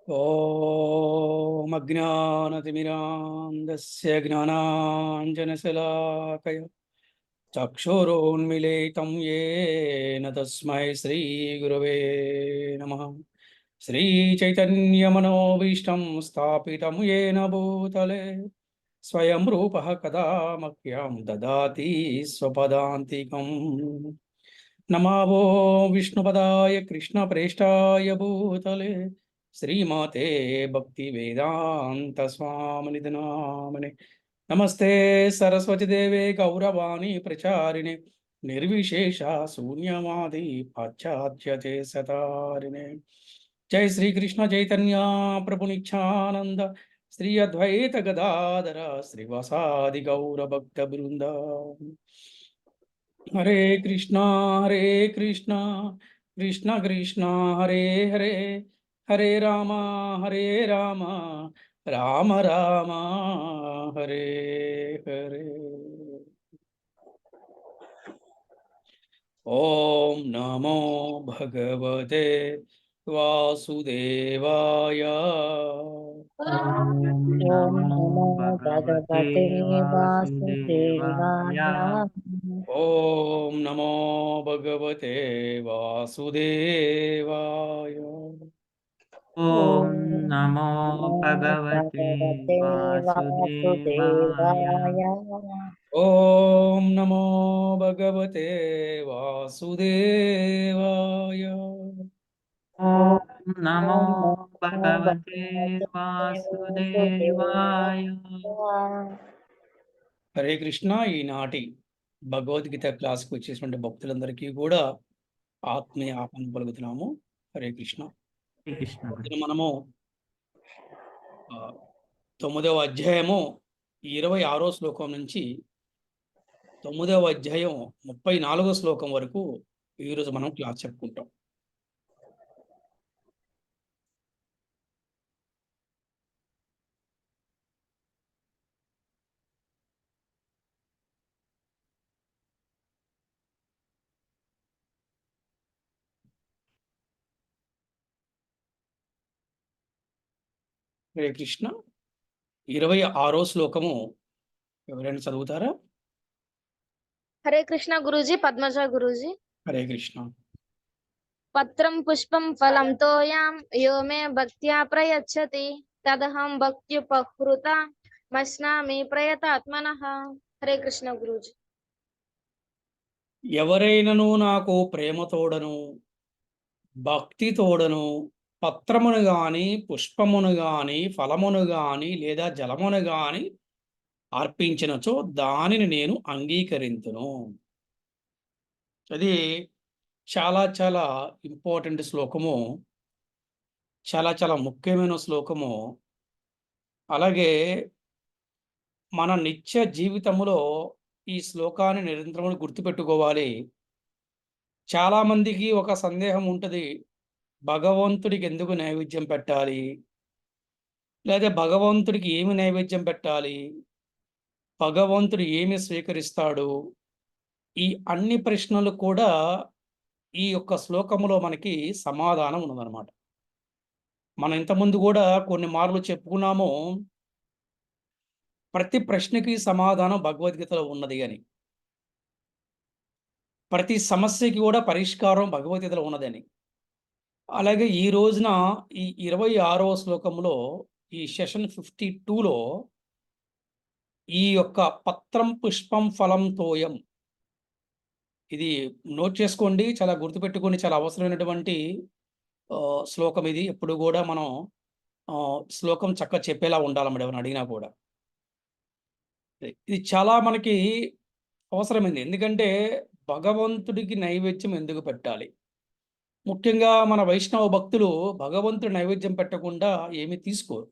ॐ अज्ञानतिमिरान्धस्य ज्ञानाञ्जनशलाकया चक्षुरुन्मीलितं येन तस्मै श्रीगुरवे नमः। श्रीचैतन्यमनोभीष्टं स्थापितं येन भूतले स्वयं रूपः कदा मह्यं ददाति स्वपदान्तिकम्। नमो विष्णुपदाय कृष्णप्रेष्ठाय भूतले श्रीमाते भक्तिवेदांत स्वामिनिधि नामने। नमस्ते सरस्वती देवे गौरवाणी प्रचारिणे निर्विशेष शून्यवादी पाश्चात्य सतारिणे। जय श्री कृष्ण चैतन्य प्रभु नित्यानंद श्री अद्वैत गदाधर श्रीवासादि गौर भक्त वृंद। हरे कृष्णा कृष्ण कृष्ण हरे हरे हरे राम राम राम हरे हरे। ओम नमो भगवते वासुदेवाय। ॐ ॐ नमो नमो भगवते भगवते वासुदेवाय। वासुदेवाय। ओम नमो भगवते वासुदेवाय। ॐ ॐ नमो नमो भगवते भगवते वासुदेवाय। वासुदेवाय। ओम नमो भगवते वासुदेवाय। ॐ नमो ॐ नमो भगवते भगवते वासुदेवाय। హరే కృష్ణ. ఈనాటి భగవద్గీత క్లాస్కి వచ్చేసినటువంటి భక్తులందరికీ కూడా ఆత్మీయ ఆహ్వానం పలుకుతున్నాము. హరే కృష్ణ. హరే కృష్ణ. మనము 9వ అధ్యాయము 26వ శ్లోకం నుంచి 9వ అధ్యాయం 34వ శ్లోకం వరకు ఈరోజు మనం క్లాస్ చెప్పుకుంటాం. హరే కృష్ణ. 26వ శ్లోకము ఎవరైనా చదువుతారా? హరే కృష్ణ గురూజీ. పద్మజ గురూజీ. హరే కృష్ణ. పత్రం పుష్పం ఫలం తోయాం యో మే భక్త్యా ప్రయచ్చతి తదహం భక్త్యుపహృత మస్నామి ప్రయతాత్మనః. హరే కృష్ణ గురూజీ. ఎవరైనను నాకు ప్రేమతోడను భక్తితోడను పత్రమును గాని పుష్పమును గాని ఫలమును గాని లేదా జలమును గాని అర్పించినచో దానిని నేను అంగీకరింతును. అది చాలా చాలా ఇంపార్టెంట్ శ్లోకము, చాలా చాలా ముఖ్యమైన శ్లోకము. అలాగే మన నిత్య జీవితంలో ఈ శ్లోకాన్ని నిరంతరం గుర్తుపెట్టుకోవాలి. చాలామందికి ఒక సందేహం ఉంటుంది, భగవంతుడికి ఎందుకు నైవేద్యం పెట్టాలి, లేదా భగవంతుడికి ఏమి నైవేద్యం పెట్టాలి, భగవంతుడు ఏమి స్వీకరిస్తాడు. ఈ అన్ని ప్రశ్నలు కూడా ఈ యొక్క శ్లోకములో మనకి సమాధానం ఉన్నదన్నమాట. మనం ఇంతకుముందు కూడా కొన్ని మార్లు చెప్పుకున్నాము, ప్రతి ప్రశ్నకి సమాధానం భగవద్గీతలో ఉన్నది అని, ప్రతి సమస్యకి కూడా పరిష్కారం భగవద్గీతలో ఉన్నదని. అలాగే ఈ రోజున ఈ 26వ శ్లోకంలో ఈ సెషన్ 52లో ఈ యొక్క పత్రం పుష్పం ఫలం తోయం, ఇది నోట్ చేసుకోండి, చాలా గుర్తుపెట్టుకోండి, చాలా అవసరమైనటువంటి శ్లోకం ఇది. ఎప్పుడు కూడా మనం శ్లోకం చక్కగా చెప్పేలా ఉండాలన్నమాట, ఎవరిని అడిగినా కూడా. ఇది చాలా మనకి అవసరమైంది. ఎందుకంటే భగవంతుడికి నైవేద్యం ఎందుకు పెట్టాలి, ముఖ్యంగా మన వైష్ణవ భక్తులు భగవంతుడి నైవేద్యం పెట్టకుండా ఏమీ తీసుకోరు.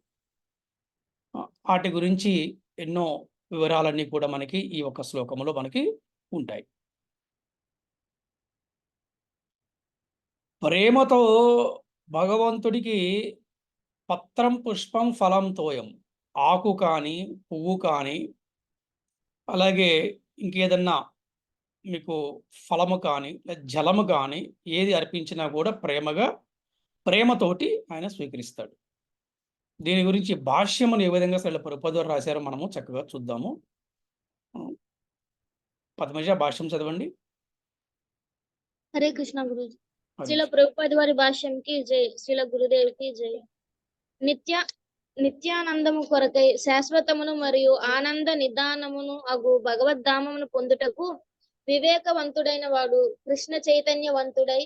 వాటి గురించి ఎన్నో వివరాలన్నీ కూడా మనకి ఈ ఒక్క శ్లోకంలో మనకి ఉంటాయి. ప్రేమతో భగవంతుడికి పత్రం పుష్పం ఫలం తోయం, ఆకు కానీ పువ్వు కానీ అలాగే ఇంకేదన్నా మీకు ఫలము కానీ జలము కానీ ఏది అర్పించినా కూడా ప్రేమతోటి ఆయన స్వీకరిస్తాడు. దీని గురించి భాష్యమును ఏ విధంగా శ్రీల ప్రభుపాదులు రాశారో మనము చక్కగా చూద్దాము. పద్మజ భాష్యం చదవండి. హరే కృష్ణ గురుజీ. అది శ్రీల ప్రభుపాద వారి భాష్యంకి జై. శ్రీల గురుదేవికి జై. నిత్యానందము కొరకై శాశ్వతమును మరియు ఆనంద నిదానమును అగు భగవద్ధామమును పొందుటకు వివేకవంతుడైన వాడు కృష్ణ చైతన్యవంతుడై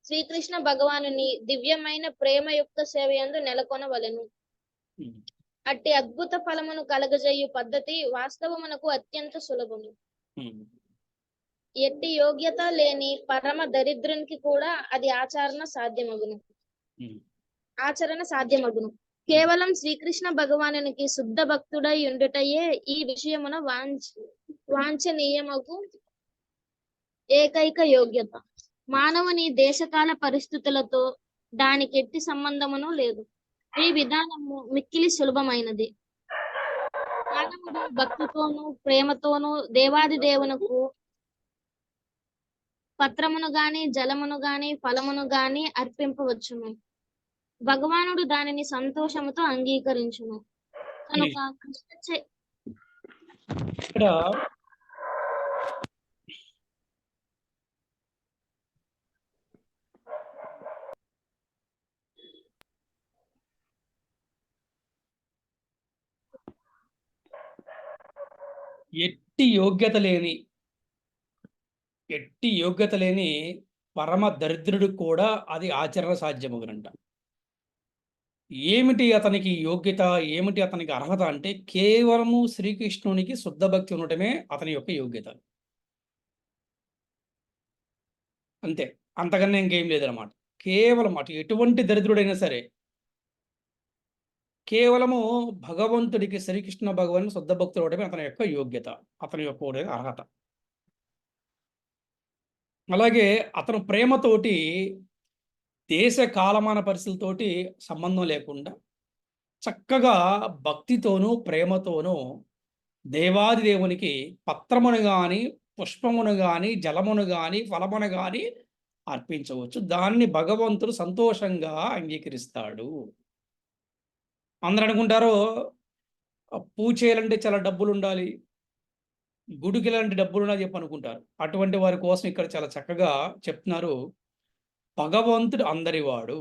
శ్రీకృష్ణ భగవానుని దివ్యమైన ప్రేమయుక్త సేవయందు నెలకొనవలెను. అట్టి అద్భుత ఫలమును కలగజేయు పద్ధతి వాస్తవమునకు అత్యంత సులభము. ఎట్టి యోగ్యత లేని పరమ దరిద్రునికి కూడా అది ఆచరణ సాధ్యమగును. కేవలం శ్రీకృష్ణ భగవానునికి శుద్ధ భక్తుడై ఉండుటయే ఈ విషయమున వాంఛనీయమగు ఏకైక యోగ్యత. మానవుని దేశకాల పరిస్థితులతో దానికి ఎట్టి సంబంధమును లేదు. ఈ విధానము మిక్కిలి సులభమైనది. మానవుడు భక్తితోనూ ప్రేమతోనూ దేవాది దేవునకు పత్రమును గాని జలమును గాని ఫలమును గాని అర్పింపవచ్చును. భగవానుడు దానిని సంతోషముతో అంగీకరించును. కనుక ఇక్కడ ఎట్టి యోగ్యత లేని పరమ దరిద్రుడు కూడా అది ఆచరణ సాధ్యమగునంట. ఏమిటి అతనికి యోగ్యత, ఏమిటి అతనికి అర్హత అంటే కేవలము శ్రీకృష్ణునికి శుద్ధ భక్తి ఉండటమే అతని యొక్క యోగ్యత. అంతే, అంతకన్నా ఇంకేం లేదన్నమాట. కేవలం అటు ఎటువంటి దరిద్రుడైనా సరే కేవలము భగవంతుడికి శ్రీకృష్ణ భగవాన్ శుద్ధ భక్తుడు అవడమే అతని యొక్క యోగ్యత, అతని యొక్క అర్హత. అలాగే అతను ప్రేమతోటి దేశ కాలమాన పరిస్థితులతోటి సంబంధం లేకుండా చక్కగా భక్తితోనూ ప్రేమతోనూ దేవాది దేవునికి పత్రమును కానీ పుష్పమును కానీ జలమును కానీ ఫలమును కానీ అర్పించవచ్చు. దాన్ని భగవంతుడు సంతోషంగా అంగీకరిస్తాడు. అందరూ అనుకుంటారు పూజ చేయాలంటే చాలా డబ్బులు ఉండాలి, గుడికి లాంటి డబ్బులు ఉన్నా చెప్పి అనుకుంటారు. అటువంటి వారి కోసం ఇక్కడ చాలా చక్కగా చెప్తున్నారు. భగవంతుడు అందరివాడు.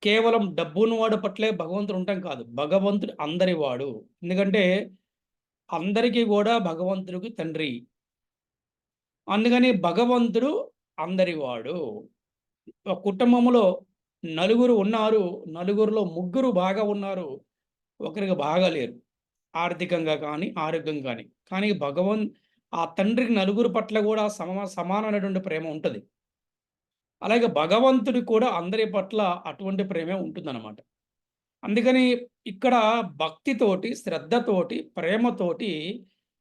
కేవలం డబ్బున్నవాడు పట్లే భగవంతుడు ఉంటాం కాదు, భగవంతుడు అందరివాడు. ఎందుకంటే అందరికీ కూడా భగవంతుడికి తండ్రి. అందుకని భగవంతుడు అందరివాడు. ఒక కుటుంబంలో నలుగురు ఉన్నారు, నలుగురిలో ముగ్గురు బాగా ఉన్నారు, ఒకరికి బాగా లేరు, ఆర్థికంగా కానీ ఆరోగ్యంగా కానీ ఆ తండ్రికి నలుగురు పట్ల కూడా సమానమైనటువంటి ప్రేమ ఉంటుంది. అలాగే భగవంతుడి కూడా అందరి పట్ల అటువంటి ప్రేమే ఉంటుందన్నమాట. అందుకని ఇక్కడ భక్తితోటి శ్రద్ధతోటి ప్రేమతోటి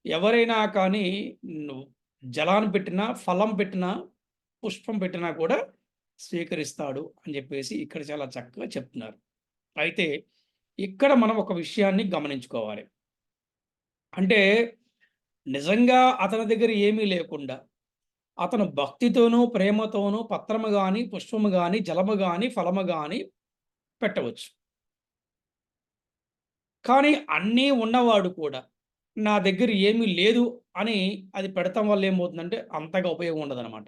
ఎవరైనా కానీ జలాన్ని పెట్టినా ఫలం పెట్టినా పుష్పం పెట్టినా కూడా స్వీకరిస్తాడు అని చెప్పేసి ఇక్కడ చాలా చక్కగా చెప్తున్నారు. అయితే ఇక్కడ మనం ఒక విషయాన్ని గమనించుకోవాలి. అంటే నిజంగా అతని దగ్గర ఏమీ లేకుండా అతను భక్తితోనూ ప్రేమతోనూ పత్రము కానీ పుష్పము కానీ జలము కానీ ఫలము కానీ పెట్టవచ్చు. కానీ అన్నీ ఉన్నవాడు కూడా నా దగ్గర ఏమీ లేదు అని అది పెడతాం వల్ల ఏమవుతుందంటే అంతగా ఉపయోగం ఉండదన్నమాట.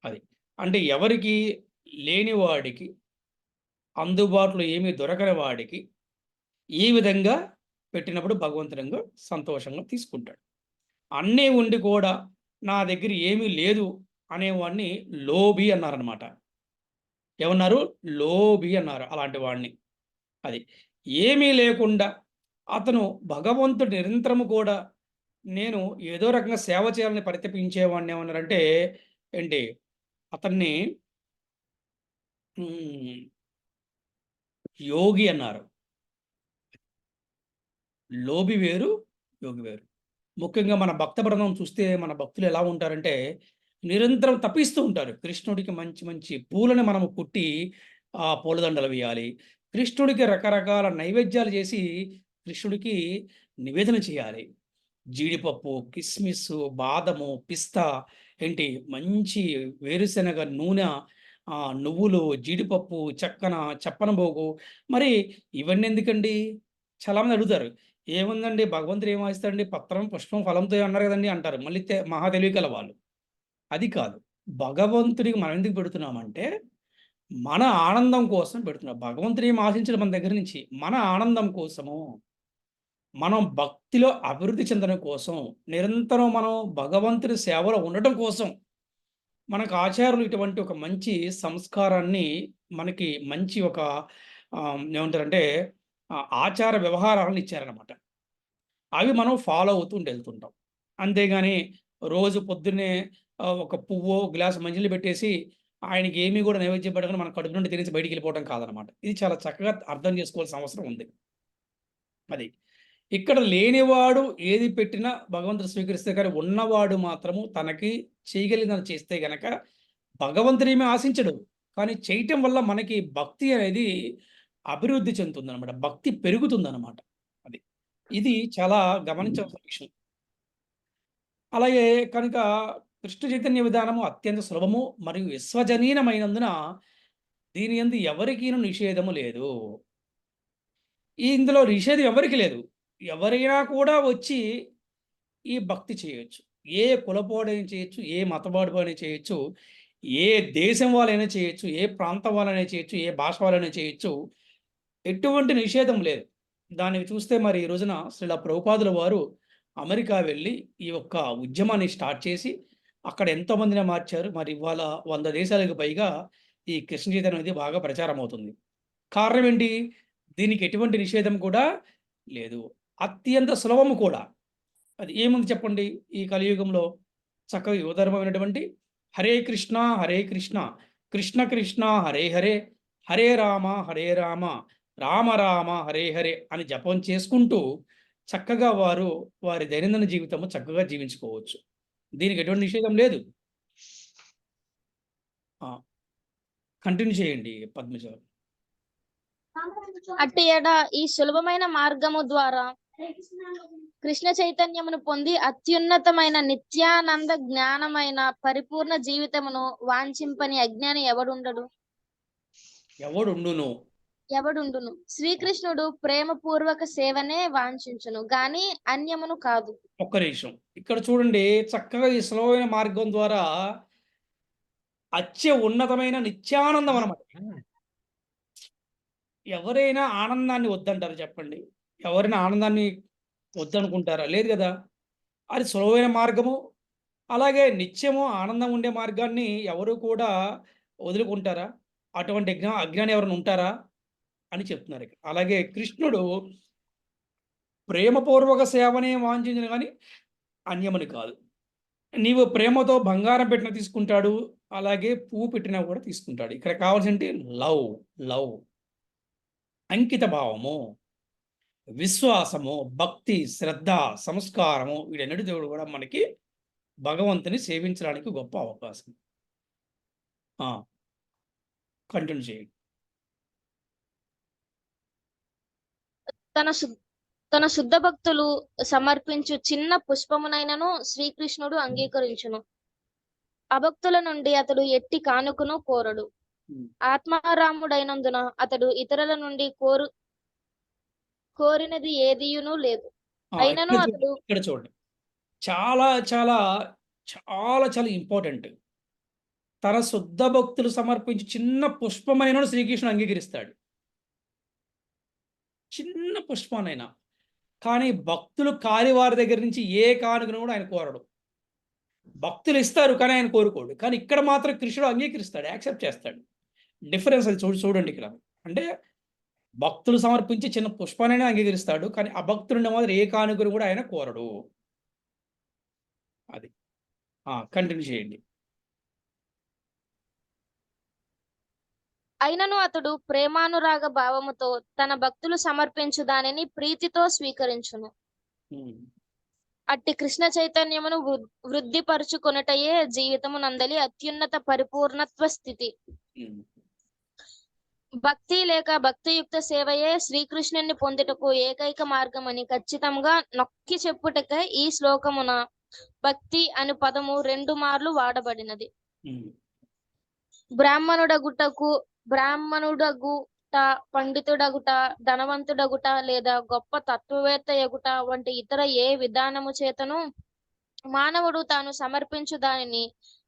అది అంటే ఎవరికి లేనివాడికి అందుబాటులో ఏమీ దొరకని వాడికి ఈ విధంగా పెట్టినప్పుడు భగవంతుడంగా సంతోషంగా తీసుకుంటాడు. అన్నీ ఉండి కూడా నా దగ్గర ఏమీ లేదు అనేవాడిని లోబి అన్నారనమాట. ఏమన్నారు? లోబి అన్నారు అలాంటి వాడిని. అది ఏమీ లేకుండా అతను భగవంతుడు నిరంతరము కూడా నేను ఏదో రకంగా సేవ చేయాలని పరితపించేవాడిని ఏమన్నారంటే ఏంటి అతన్ని యోగి అన్నారు. లోబి వేరు, యోగి వేరు. ముఖ్యంగా మన భక్త బృందం చూస్తే మన భక్తులు ఎలా ఉంటారంటే నిరంతరం తప్పిస్తూ ఉంటారు. కృష్ణుడికి మంచి మంచి పూలను మనము కుట్టి ఆ పూలదండలు వేయాలి, కృష్ణుడికి రకరకాల నైవేద్యాలు చేసి కృష్ణుడికి నివేదన చేయాలి. జీడిపప్పు, కిస్మిస్, బాదము, పిస్తా ఏంటి మంచి వేరుశెనగ నూనె నువ్వులు, జీడిపప్పు, చప్పనబోగు. మరి ఇవన్నీ ఎందుకండి? చాలామంది అడుగుతారు. ఏముందండి భగవంతుడు ఏం ఆశిస్తాడండి? పత్రం, పుష్పం, ఫలంతో అన్నారు కదండీ అంటారు. మళ్ళీ మహా తెలివికల వాళ్ళు. అది కాదు. భగవంతుడికి మనం ఎందుకు పెడుతున్నామంటే, మన ఆనందం కోసం పెడుతున్నాం. భగవంతుడు ఏమి ఆశించడు మన దగ్గర నుంచి. మన ఆనందం కోసము, మనం భక్తిలో అభివృద్ధి చెందడం కోసం, నిరంతరం మనం భగవంతుడి సేవలో ఉండటం కోసం, మనకు ఆచార్యులు ఇటువంటి ఒక మంచి సంస్కారాన్ని, మనకి మంచి ఒక ఏమంటారంటే ఆచార వ్యవహారాలను ఇచ్చారనమాట. అవి మనం ఫాలో అవుతూ వెళ్తుంటాం. అంతేగాని రోజు పొద్దున్నే ఒక పువ్వో, గ్లాస్ మంచినీళ్ళు పెట్టేసి ఆయనకి ఏమీ కూడా నైవేద్యం పెట్టకుండా మన కడుపు నుండి తినేసి బయటికెళ్ళిపోవడం కాదనమాట. ఇది చాలా చక్కగా అర్థం చేసుకోవాల్సిన అవసరం ఉంది. అది. ఇక్కడ లేనివాడు ఏది పెట్టినా భగవంతుడు స్వీకరిస్తే, కానీ ఉన్నవాడు మాత్రము తనకి చేయగలిగినది చేస్తే గనక భగవంతుడేమీ ఆశించడు. కానీ చేయటం వల్ల మనకి భక్తి అనేది అభివృద్ధి చెందుతుందనమాట. భక్తి పెరుగుతుందనమాట. అది. ఇది చాలా గమనించవలసిన విషయం. అలాగే కనుక కృష్ణ చైతన్య విధానము అత్యంత సులభము మరియు విశ్వజనీనమైనందున దీని యందు ఎవరికీను నిషేధము లేదు. ఇందులో నిషేధం ఎవరికీ లేదు. ఎవరైనా కూడా వచ్చి ఈ భక్తి చేయొచ్చు. ఏ కులపోడైనా చేయొచ్చు, ఏ మతవాడైనా చేయొచ్చు, ఏ దేశం వాళ్ళైనా చేయొచ్చు, ఏ ప్రాంతం వాళ్ళైనా చేయొచ్చు, ఏ భాష వాళ్ళైనా చేయొచ్చు. ఎటువంటి నిషేధం లేదు. దానికి చూస్తే మరి ఈ రోజున శ్రీల ప్రభుపాదుల వారు అమెరికా వెళ్ళి ఈ యొక్క ఉద్యమాన్ని స్టార్ట్ చేసి అక్కడ ఎంతోమందిని మార్చారు. మరి ఇవాళ 100 దేశాలకు పైగా ఈ కృష్ణ చైతన్యం అనేది బాగా ప్రచారం అవుతుంది. కారణం ఏంటి? దీనికి ఎటువంటి నిషేధం కూడా లేదు. అత్యంత సులభము కూడా. అది ఏముంది చెప్పండి? ఈ కలియుగంలో చక్కగా యువధర్మమైనటువంటి హరే కృష్ణ, హరే కృష్ణ, కృష్ణ కృష్ణ హరే హరే, హరే రామ, హరే రామ, రామ రామ, హరే హరే అని జపం చేసుకుంటూ చక్కగా వారు వారి దైనందిన జీవితము చక్కగా జీవించుకోవచ్చు. దీనికి ఎటువంటి నిషేధం లేదు. కంటిన్యూ చేయండి పద్మజ గారు. అట్టి ఎడ ఈ సులభమైన మార్గము ద్వారా కృష్ణ చైతన్యమును పొంది అత్యున్నతమైన నిత్యానంద జ్ఞానమైన పరిపూర్ణ జీవితమును వాంఛింపని అజ్ఞాని ఎవడుండును. శ్రీకృష్ణుడు ప్రేమపూర్వక సేవనే వాంఛించును గాని అన్యమును కాదు. ఒక్క నిమిషం ఇక్కడ చూడండి. చక్కగా ఈ సులభమైన మార్గం ద్వారా ఉన్నతమైన నిత్యానందం అన్నమాట. ఎవరైనా ఆనందాన్ని వద్దంటారు చెప్పండి? ఎవరైనా ఆనందాన్ని వద్దనుకుంటారా? లేదు కదా! అది సులువైన మార్గము. అలాగే నిత్యము ఆనందం ఉండే మార్గాన్ని ఎవరు కూడా వదులుకుంటారా? అటువంటి అజ్ఞాని ఎవరైనా ఉంటారా? అని చెప్తున్నారు ఇక్కడ. అలాగే కృష్ణుడు ప్రేమపూర్వక సేవనే వాంఛించును గాని అన్యమని కాదు. నీవు ప్రేమతో బంగారం పెట్టినా తీసుకుంటాడు. అలాగే పువ్వు పెట్టినా కూడా తీసుకుంటాడు. ఇక్కడ కావాల్సింది లవ్, అంకిత భావము, విశ్వాసము, భక్తి, శ్రద్ధ, సంస్కారము వీటన్నిటి దేవుడు కూడా మనకి భగవంతుని సేవించడానికి గొప్ప అవకాశం. కంటిన్యూ చేయండి. తన శుద్ధ భక్తులు సమర్పించు చిన్న పుష్పమునైనను శ్రీకృష్ణుడు అంగీకరించును. అభక్తుల నుండి అతడు ఎట్టి కానుకను కోరడు. ఆత్మారాముడైనందున అతడు ఇతరుల నుండి కోరినది ఏదియును లేదు. అయినను అతడు ఇక్కడ చూడండి, చాలా చాలా చాలా చాలా ఇంపార్టెంట్. తన శుద్ధ భక్తులు సమర్పించి చిన్న పుష్పమైన శ్రీకృష్ణుడు అంగీకరిస్తాడు. చిన్న పుష్పానైనా. కానీ భక్తులు కాని వారి దగ్గర నుంచి ఏ కానుకను కూడా ఆయన కోరడు. భక్తులు ఇస్తారు కానీ ఆయన కోరుకోడు. కానీ ఇక్కడ మాత్రం కృష్ణుడు అంగీకరిస్తాడు, యాక్సెప్ట్ చేస్తాడు. డిఫరెన్స్ అది చూడండి ఇక్కడ. అంటే భక్తులు సమర్పించి చిన్న పుష్పానైనా అంగీకరిస్తాడు. కానీ అభక్తులున్న మాత్రం ఏ కానుకను కూడా ఆయన కోరడు. అది. కంటిన్యూ చేయండి. అయినను అతడు ప్రేమానురాగ భావముతో తన భక్తులు సమర్పించు దానిని ప్రీతితో స్వీకరించును. అట్టి కృష్ణ చైతన్యమును వృద్ధిపరుచుకొనుటయే జీవితము నందలి అత్యున్నత పరిపూర్ణత్వ స్థితి. భక్తి లేక భక్తియుక్త సేవయే శ్రీకృష్ణుని పొందుటకు ఏకైక మార్గమని ఖచ్చితంగా నొక్కి చెప్పుటకై ఈ శ్లోకమున భక్తి అను పదము 2 మార్లు వాడబడినది. బ్రాహ్మణుడగుట, పండితుడగుట, ధనవంతుడగుట లేదా గొప్ప తత్వవేత్త ఎగుట వంటి ఇతర ఏ విధానము చేతను మానవుడు తాను సమర్పించు దానిని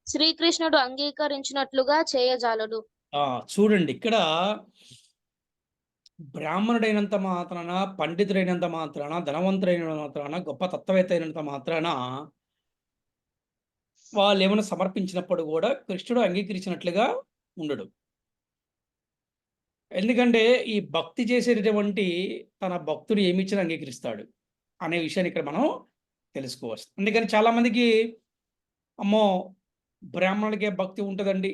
శ్రీకృష్ణుడు అంగీకరించినట్లుగా చేయజాలడు. చూడండి ఇక్కడ బ్రాహ్మణుడైనంత మాత్రాన, పండితుడైనంత మాత్రాన, ధనవంతుడైనంత మాత్రాన, గొప్ప తత్వవేత్త అయినంత మాత్రాన వాళ్ళు ఏమైనా సమర్పించినప్పుడు కూడా కృష్ణుడు అంగీకరించినట్లుగా ఉండడు. ఎందుకంటే ఈ భక్తి చేసేటటువంటి తన భక్తుడు ఏమి ఇచ్చినా అంగీకరిస్తాడు అనే విషయాన్ని ఇక్కడ మనం తెలుసుకోవచ్చు. అందుకని చాలామందికి అమ్మో బ్రాహ్మణుడికే భక్తి ఉంటుందండి,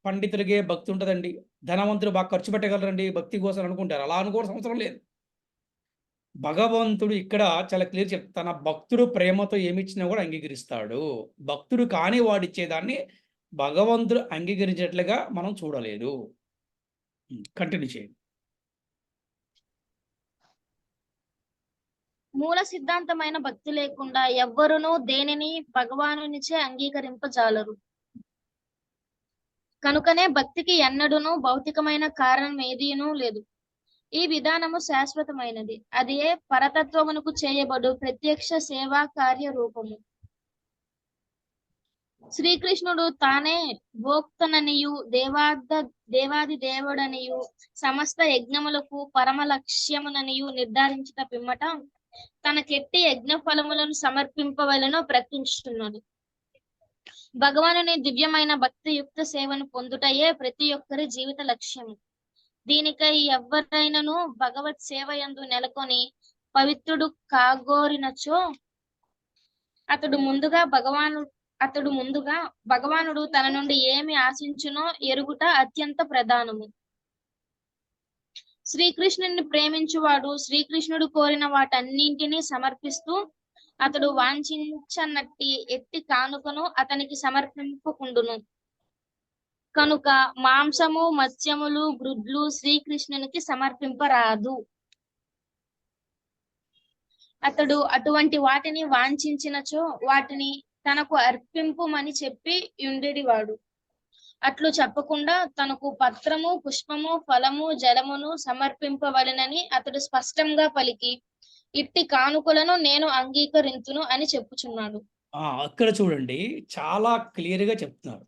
పండితుడికే భక్తి ఉంటుందండి, ధనవంతులు బాగా ఖర్చు పెట్టగలరండి భక్తి కోసం అనుకుంటారు. అలా అనుకోవాల్సిన అవసరం లేదు. భగవంతుడు ఇక్కడ చాలా క్లియర్ చెప్తాడు, తన భక్తుడు ప్రేమతో ఏమిచ్చినా కూడా అంగీకరిస్తాడు. భక్తుడు కాని వాడిచ్చేదాన్ని భగవంతుడు అంగీకరించేట్లుగా మనం చూడలేదు. కంటిన్యూ చేయండి. మూల సిద్ధాంతమైన భక్తి లేకుండా ఎవ్వరునూ దేనిని భగవానునిచే అంగీకరింపజాలరు. కనుకనే భక్తికి ఎన్నడూనూ భౌతికమైన కారణం ఏదీనూ లేదు. ఈ విధానము శాశ్వతమైనది. అది పరతత్వమునకు చేయబడు ప్రత్యక్ష సేవా కార్య రూపము. శ్రీకృష్ణుడు తానే భోక్తననియు దేవాది దేవుడనియు సమస్త యజ్ఞములకు పరమ లక్ష్యముననియు నిర్ధారించిన పిమ్మట తనకెట్టి యజ్ఞ ఫలములను సమర్పింపవలెనో ప్రకటించుతున్నాడు. భగవానుని దివ్యమైన భక్తియుక్త సేవను పొందుటయే ప్రతి ఒక్కరి జీవిత లక్ష్యము. దీనికై ఎవరైనను భగవత్ సేవ యందు నెలకొని పవిత్రుడు కాగోరినచో అతడు ముందుగా భగవానుడు తన నుండి ఏమి ఆశించునో ఎరుగుట అత్యంత ప్రధానము. శ్రీకృష్ణుని ప్రేమించువాడు శ్రీకృష్ణుడు కోరిన వాటన్నింటినీ సమర్పిస్తూ అతడు వాంఛించనట్టి ఎట్టి కానుకను అతనికి సమర్పింపకుండును. కనుక మాంసము, మత్స్యములు, గ్రుడ్లు శ్రీకృష్ణునికి సమర్పింపరాదు. అతడు అటువంటి వాటిని వాంఛించినచో వాటిని తనకు అర్పింపుమని చెప్పి ఉండేవాడు. అట్లు చెప్పకుండా తనకు పత్రము, పుష్పము, ఫలము, జలమును సమర్పింపవలెనని అతడు స్పష్టంగా పలికి ఇట్టి కానుకలను నేను అంగీకరించును అని చెప్పుచున్నాడు. అక్కడ చూడండి, చాలా క్లియర్గా చెప్తున్నారు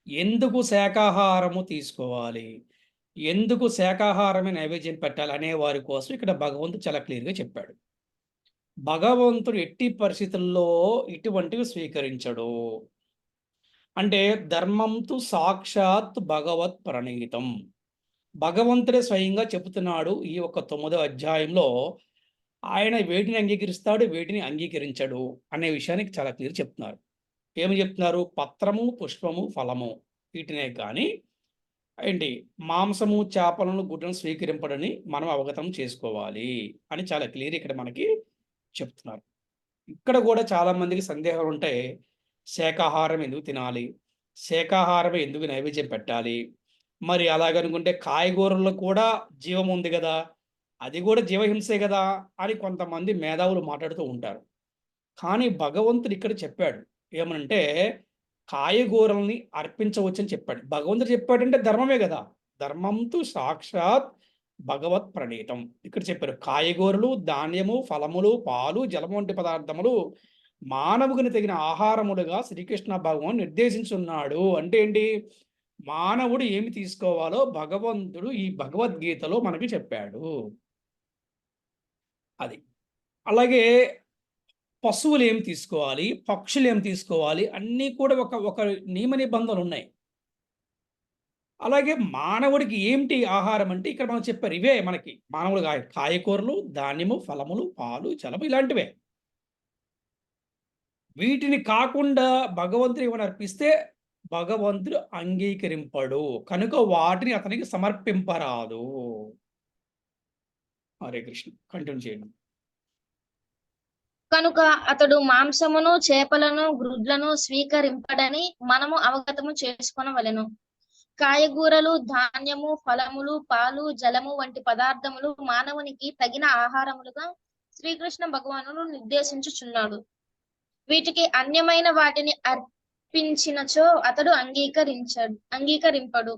ఎందుకు శాకాహారము తీసుకోవాలి, ఎందుకు శాకాహారమే నైవేద్యం పెట్టాలి అనే వారి కోసం ఇక్కడ భగవంతుడు చాలా క్లియర్గా చెప్పాడు. భగవంతుడు ఎట్టి పరిస్థితుల్లో ఇటువంటివి స్వీకరించడు. అంటే ధర్మంతు సాక్షాత్ భగవత్ ప్రణీతం. భగవంతుడే స్వయంగా చెబుతున్నాడు ఈ యొక్క 9వ అధ్యాయంలో. ఆయన వేటిని అంగీకరిస్తాడు, వేటిని అంగీకరించడు అనే విషయానికి చాలా క్లియర్ చెప్తున్నారు. ఏమి చెప్తున్నారు? పత్రము, పుష్పము, ఫలము వీటినే కానీ మాంసము, చేపలను, గుడ్లను స్వీకరింపడని మనం అవగతం చేసుకోవాలి అని చాలా క్లియర్ ఇక్కడ మనకి చెప్తున్నారు. ఇక్కడ కూడా చాలా మందికి సందేహాలు ఉంటాయి. శాకాహారం ఎందుకు తినాలి, శాకాహారం ఎందుకు నైవేద్యం పెట్టాలి, మరి అలాగనుకుంటే కాయగూరల్లో కూడా జీవం ఉంది కదా, అది కూడా జీవహింసే కదా అని కొంతమంది మేధావులు మాట్లాడుతూ ఉంటారు. కానీ భగవంతుడు ఇక్కడ చెప్పాడు ఏమనంటే కాయగూరల్ని అర్పించవచ్చని చెప్పాడు. భగవంతుడు చెప్పాడంటే ధర్మమే కదా, ధర్మంతు సాక్షాత్ భగవత్ ప్రణీతం. ఇక్కడ చెప్పారు కాయగూరలు, ధాన్యము, ఫలములు, పాలు, జలము వంటి పదార్థములు మానవుని తగిన ఆహారములుగా శ్రీకృష్ణ భగవాన్ నిర్దేశించున్నాడు. అంటే ఏంటి? మానవుడు ఏమి తీసుకోవాలో భగవంతుడు ఈ భగవద్గీతలో మనకి చెప్పాడు. అది అలాగే పశువులు ఏం తీసుకోవాలి, పక్షులు ఏం తీసుకోవాలి అన్నీ కూడా ఒక నియమ నిబంధనలు ఉన్నాయి. అలాగే మానవుడికి ఏమిటి ఆహారం అంటే ఇక్కడ మనం చెప్పారు ఇవే మనకి మానవుడు కాయకూరలు, ధాన్యము, ఫలములు, పాలు, జలము ఇలాంటివే. వీటిని కాకుండా భగవంతుడు ఏమైనా అర్పిస్తే భగవంతుడు అంగీకరింపడు, కనుక వాటిని అతనికి సమర్పింపరాదు. హరే కృష్ణ. కంటిన్యూ చేయండి. కనుక అతడు మాంసమును, చేపలను, గ్రుడ్లను స్వీకరింపడని మనము అవగతము చేసుకొనవలెను. కాయగూరలు, ధాన్యము, ఫలములు, పాలు, జలము వంటి పదార్థములు మానవునికి తగిన ఆహారములుగా శ్రీకృష్ణ భగవానుడు నిర్దేశించుచున్నాడు. వీటికి అన్యమైన వాటిని సమర్పించినచో అతడు అంగీకరింపడు.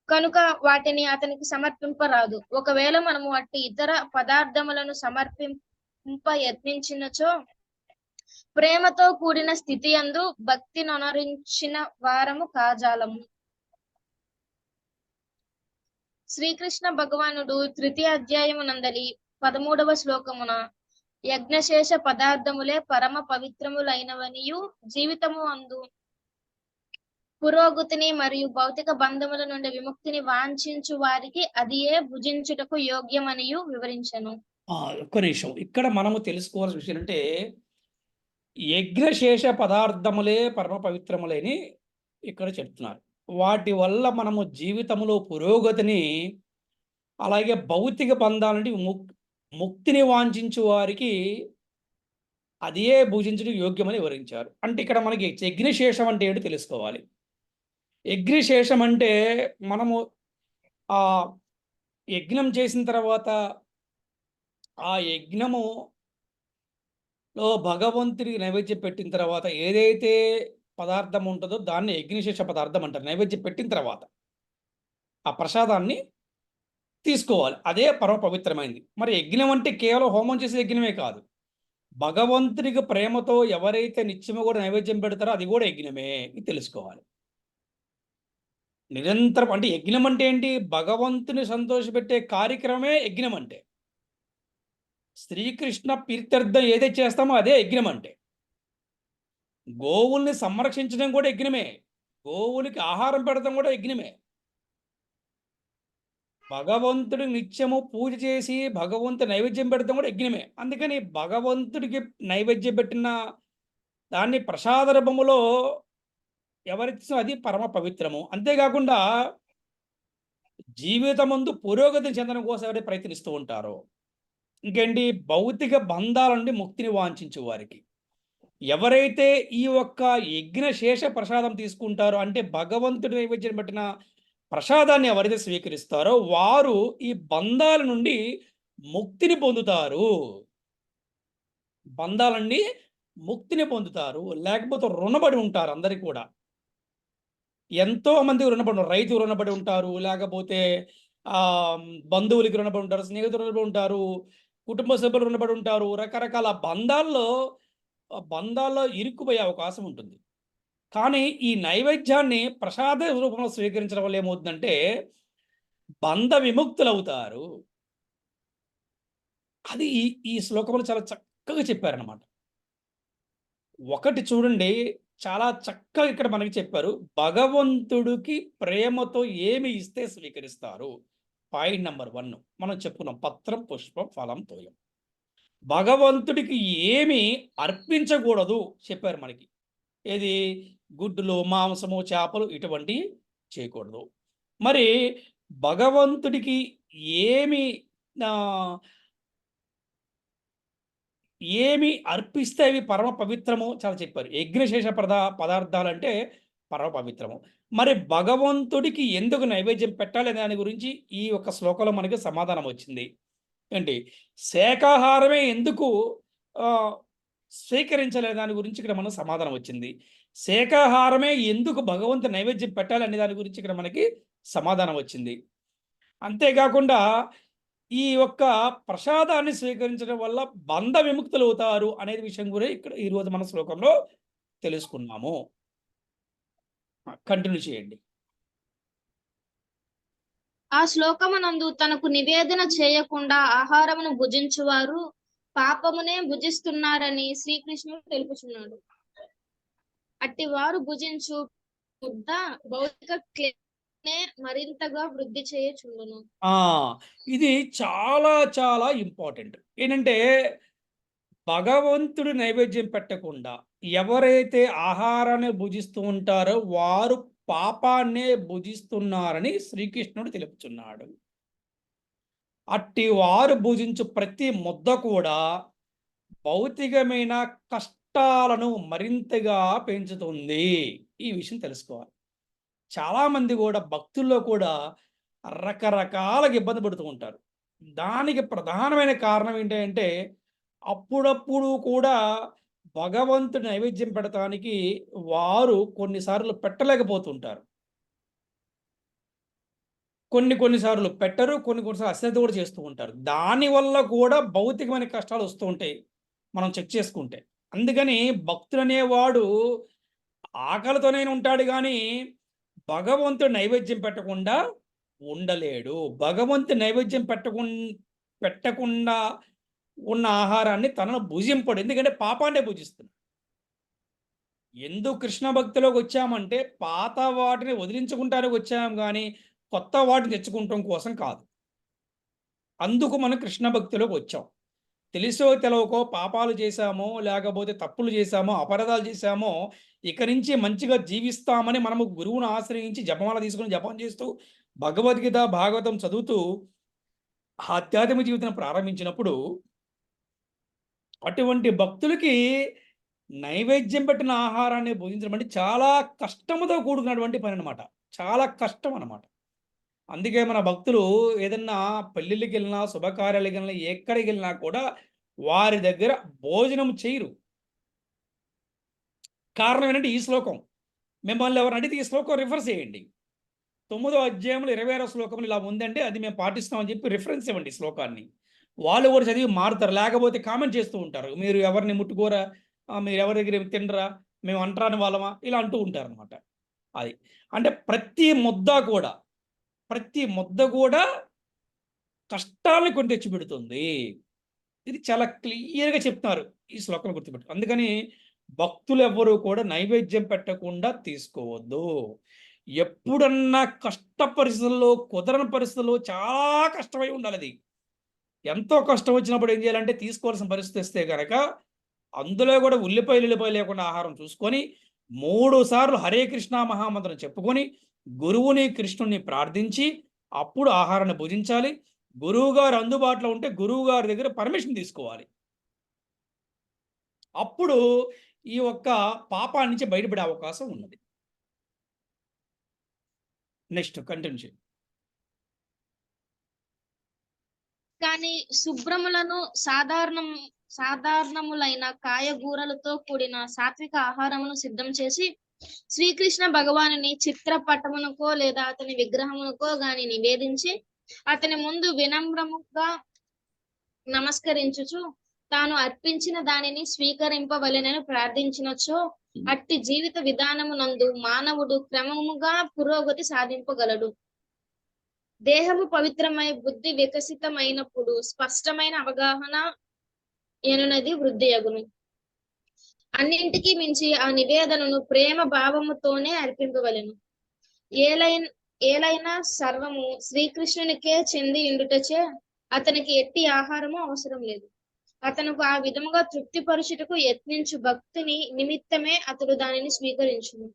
కనుక వాటిని అతనికి సమర్పింపరాదు. ఒకవేళ మనము వాటి ఇతర పదార్థములను సమర్పింప యత్నించినచో ప్రేమతో కూడిన స్థితి యందు భక్తి నొనరించిన వారము కాజాలము. శ్రీకృష్ణ భగవానుడు తృతీయ అధ్యాయము నందలి 13వ శ్లోకమున యజ్ఞశేష పదార్థములే పరమ పవిత్రములైనవనియు జీవితము అందు పురోగతిని మరియు భౌతిక బంధముల నుండి విముక్తిని వాంఛించు వారికి అదియే భుజించుటకు యోగ్యమనియు వివరించెను. ఒక్క నిమిషం, ఇక్కడ మనము తెలుసుకోవాల్సిన విషయం అంటే యజ్ఞశేష పదార్థములే పరమ పవిత్రములేని ఇక్కడ చెప్తున్నారు. వాటి వల్ల మనము జీవితంలో పురోగతిని, అలాగే భౌతిక బంధాల నుండి ముక్తిని వాంఛించు వారికి అదే భుజించడం యోగ్యమని వివరించారు. అంటే ఇక్కడ మనకి యజ్ఞశేషం అంటే ఏంటో తెలుసుకోవాలి. యజ్ఞశేషం అంటే మనము ఆ యజ్ఞం చేసిన తర్వాత ఆ యజ్ఞములో భగవంతుడికి నైవేద్యం పెట్టిన తర్వాత ఏదైతే పదార్థం ఉంటుందో దాన్ని యజ్ఞశేష పదార్థం అంటారు. నైవేద్యం పెట్టిన తర్వాత ఆ ప్రసాదాన్ని తీసుకోవాలి, అదే పరమ పవిత్రమైంది. మరి యజ్ఞం అంటే కేవలం హోమం చేసే యజ్ఞమే కాదు, భగవంతుడికి ప్రేమతో ఎవరైతే నిత్యము కూడా నైవేద్యం పెడతారో అది కూడా యజ్ఞమే, ఇది తెలుసుకోవాలి. నిరంతరం అంటే యజ్ఞం అంటే ఏంటి? భగవంతుని సంతోషపెట్టే కార్యక్రమమే యజ్ఞం అంటే. శ్రీకృష్ణ ప్రీత్యర్థం ఏదైతే చేస్తామో అదే యజ్ఞం అంటే. గోవుల్ని సంరక్షించడం కూడా యజ్ఞమే, గోవులకి ఆహారం పెడతాం కూడా యజ్ఞమే. భగవంతుడికి నిత్యము పూజ చేసి భగవంతుడి నైవేద్యం పెడతాం కూడా యజ్ఞమే. అందుకని భగవంతుడికి నైవేద్యం పెట్టిన దాన్ని ప్రసాద రూపములో ఎవరిచ్చో అది పరమ పవిత్రము. అంతేకాకుండా జీవితమందు పురోగతి చెందడం కోసం ఎవరైతే ప్రయత్నిస్తూ ఉంటారో, ఇంకేంటి, భౌతిక బంధాల నుండి ముక్తిని వాంఛించే వారికి ఎవరైతే ఈ ఒక్క యజ్ఞశేష ప్రసాదం తీసుకుంటారో, అంటే భగవంతుడి నైవేద్యం పెట్టిన ప్రసాదాన్ని ఎవరైతే స్వీకరిస్తారో వారు ఈ బంధాల నుండి ముక్తిని పొందుతారు. బంధాల నుండి ముక్తిని పొందుతారు, లేకపోతే రుణపడి ఉంటారు. అందరికీ కూడా ఎంతో మంది రుణపడి ఉంటారు. రైతు రుణపడి ఉంటారు, లేకపోతే బంధువులకి రుణపడి ఉంటారు, స్నేహితులు రుణపడి ఉంటారు, కుటుంబ సభ్యులు రుణపడి ఉంటారు. రకరకాల బంధాల్లో ఇరుక్కుపోయే అవకాశం ఉంటుంది. కానీ ఈ నైవేద్యాన్ని ప్రసాద రూపంలో స్వీకరించడం వల్ల ఏమవుతుందంటే బంధ విముక్తులు అవుతారు. అది ఈ శ్లోకంలో చాలా చక్కగా చెప్పారనమాట. ఒకటి చూడండి, చాలా చక్కగా ఇక్కడ మనకి చెప్పారు. భగవంతుడికి ప్రేమతో ఏమి ఇస్తే స్వీకరిస్తారు. పాయింట్ నెంబర్ 1 మనం చెప్పుకున్నాం, పత్రం పుష్పం ఫలం తోయం. భగవంతుడికి ఏమి అర్పించకూడదు చెప్పారు మనకి. ఏది? గుడ్డులు, మాంసము, చేపలు ఇటువంటివి చేయకూడదు. మరి భగవంతుడికి ఏమి అర్పిస్తే అవి పరమ పవిత్రము చాలా చెప్పారు. యజ్ఞశేష పదార్థాలు అంటే పరమ పవిత్రము. మరి భగవంతుడికి ఎందుకు నైవేద్యం పెట్టాలి అనే దాని గురించి ఈ ఒక శ్లోకంలో మనకి సమాధానం వచ్చింది. ఏంటి? శాకాహారమే ఎందుకు స్వీకరించలే దాని గురించి ఇక్కడ మనకు సమాధానం వచ్చింది. శాకాహారమే ఎందుకు భగవంతు నైవేద్యం పెట్టాలి అనే దాని గురించి ఇక్కడ మనకి సమాధానం వచ్చింది. అంతేకాకుండా ఈ యొక్క ప్రసాదాన్ని స్వీకరించడం వల్ల బంధ విముక్తులు అవుతారు అనే విషయం కూడా ఇక్కడ ఈరోజు మన శ్లోకంలో తెలుసుకున్నాము. కంటిన్యూ చేయండి. ఆ శ్లోకమునందు తనకు నివేదన చేయకుండా ఆహారమును భుజించువారు పాపమునే భుజిస్తున్నారని శ్రీకృష్ణుడు తెలుపుచున్నాడు. అట్టి వారు భుజించు ముద్ద భౌతిక క్లేశమునే మరింతగా వృద్ధి చేయుచుండును. ఇది చాలా చాలా ఇంపార్టెంట్. ఏంటంటే భగవంతుడు నైవేద్యం పెట్టకుండా ఎవరైతే ఆహారాన్ని భుజిస్తూ ఉంటారో వారు పాపాన్నే భుజిస్తున్నారని శ్రీకృష్ణుడు తెలుపుచున్నాడు. అట్టి వారు భుజించు ప్రతి ముద్ద కూడా భౌతికమైన కష్టాలను మరింతగా పెంచుతుంది. ఈ విషయం తెలుసుకోవాలి. చాలామంది కూడా భక్తుల్లో కూడా రకరకాలుగా ఇబ్బంది పడుతూ ఉంటారు. దానికి ప్రధానమైన కారణం ఏంటంటే అప్పుడప్పుడు కూడా భగవంతుడి నైవేద్యం పెడతానికి వారు కొన్నిసార్లు పెట్టలేకపోతుంటారు. కొన్నిసార్లు పెట్టరు. కొన్నిసార్లు అశ్రద్ధ కూడా చేస్తూ ఉంటారు. దానివల్ల కూడా భౌతికమైన కష్టాలు వస్తూ ఉంటాయి మనం చెక్ చేసుకుంటే. అందుకని భక్తుడనేవాడు ఆకలితోనే ఉంటాడు గానీ, భగవంతుడి నైవేద్యం పెట్టకుండా ఉండలేడు. భగవంతుడి నైవేద్యం పెట్టకుండా ఉన్న ఆహారాన్ని తనను భుజింపడు. ఎందుకంటే పాపాన్నే భుజిస్తున్నాడు. ఎందుకు కృష్ణ భక్తిలోకి వచ్చామంటే పాత వాటిని వదిలించుకుంటానికి వచ్చాం గానీ, కొత్త వాటిని తెచ్చుకుంటం కోసం కాదు. అందుకు మనం కృష్ణ భక్తిలోకి వచ్చాం. తెలిసో తెలవకో పాపాలు చేశామో, లేకపోతే తప్పులు చేశామో, అపరాధాలు చేశామో, ఇక నుంచి మంచిగా జీవిస్తామని మనము గురువును ఆశ్రయించి జపమాల తీసుకొని జపం చేస్తూ, భగవద్గీత, భాగవతం చదువుతూ ఆధ్యాత్మిక జీవితం ప్రారంభించినప్పుడు అటువంటి భక్తులకి నైవేద్యం పెట్టిన ఆహారాన్ని భుజించడం అంటే చాలా కష్టముతో కూడుకున్నటువంటి పని అనమాట. చాలా కష్టం అనమాట. అందుకే మన భక్తులు ఏదన్నా పెళ్ళిళ్ళకి వెళ్ళినా, శుభకార్యాలకు వెళ్ళినా, ఎక్కడికి వెళ్ళినా కూడా వారి దగ్గర భోజనం చేయరు. కారణం ఏంటంటే ఈ శ్లోకం. మిమ్మల్ని ఎవరు అడిగితే ఈ శ్లోకం రిఫరెన్స్ చేయండి. 9వ అధ్యాయంలో 26వ శ్లోకంలో ఇలా ఉందంటే అది మేము పాటిస్తామని చెప్పి రిఫరెన్స్ ఇవ్వండి ఈ శ్లోకాన్ని. వాళ్ళు కూడా చదివి మారుతారు. లేకపోతే కామెంట్ చేస్తూ ఉంటారు. మీరు ఎవరిని ముట్టుకోరా, మీరు ఎవరి దగ్గర తినరా, మేము అంటరాని వాళ్ళమా, ఇలా అంటూ ఉంటారనమాట. అది అంటే ప్రతి ముద్ద కూడా కష్టాలను కొని తెచ్చిపెడుతుంది. ఇది చాలా క్లియర్గా చెప్తున్నారు ఈ శ్లోకం గుర్తుపెట్టు. అందుకని భక్తులు ఎవ్వరూ కూడా నైవేద్యం పెట్టకుండా తీసుకోవద్దు. ఎప్పుడన్నా కష్ట పరిస్థితుల్లో, కుదరని పరిస్థితుల్లో చాలా కష్టమై ఉండాలి. అది ఎంతో కష్టం వచ్చినప్పుడు ఏం చేయాలంటే తీసుకోవాల్సిన పరిస్థితి వస్తే కనుక అందులో కూడా ఉల్లిపాయలు లేకుండా ఆహారం చూసుకొని 3 సార్లు హరే కృష్ణ మహామంత్రం చెప్పుకొని గురువుని కృష్ణుని ప్రార్థించి అప్పుడు ఆహారాన్ని భుజించాలి. గురువు గారు అందుబాటులో ఉంటే గురువు గారి దగ్గర పర్మిషన్ తీసుకోవాలి. అప్పుడు ఈ ఒక్క పాపాల నుంచి బయటపడే అవకాశం ఉన్నది. Next continue. కానీ శుభ్రములను సాధారణములైన కాయగూరలతో కూడిన సాత్విక ఆహారమును సిద్ధం చేసి శ్రీకృష్ణ భగవానుని చిత్రపటమునకో లేదా అతని విగ్రహమునకో గాని నివేదించి అతని ముందు వినమ్రముగా నమస్కరించుచు తాను అర్పించిన దానిని స్వీకరింపవలెనని ప్రార్థించినచో అట్టి జీవిత విధానమునందు మానవుడు క్రమముగా పురోగతి సాధింపగలడు. దేహము పవిత్రమై బుద్ధి వికసితమైనప్పుడు స్పష్టమైన అవగాహన ఎనునది వృద్ధి అగును. అన్నింటికీ మించి ఆ నివేదనను ప్రేమ భావముతోనే అర్పింపవలెను. ఏలైనా సర్వము శ్రీకృష్ణునికే చెంది ఉండుటచే అతనికి ఎట్టి ఆహారము అవసరం లేదు. అతనుకు ఆ విధముగా తృప్తిపరుచుటకు యత్నించు భక్తిని నిమిత్తమే అతడు దానిని స్వీకరించును.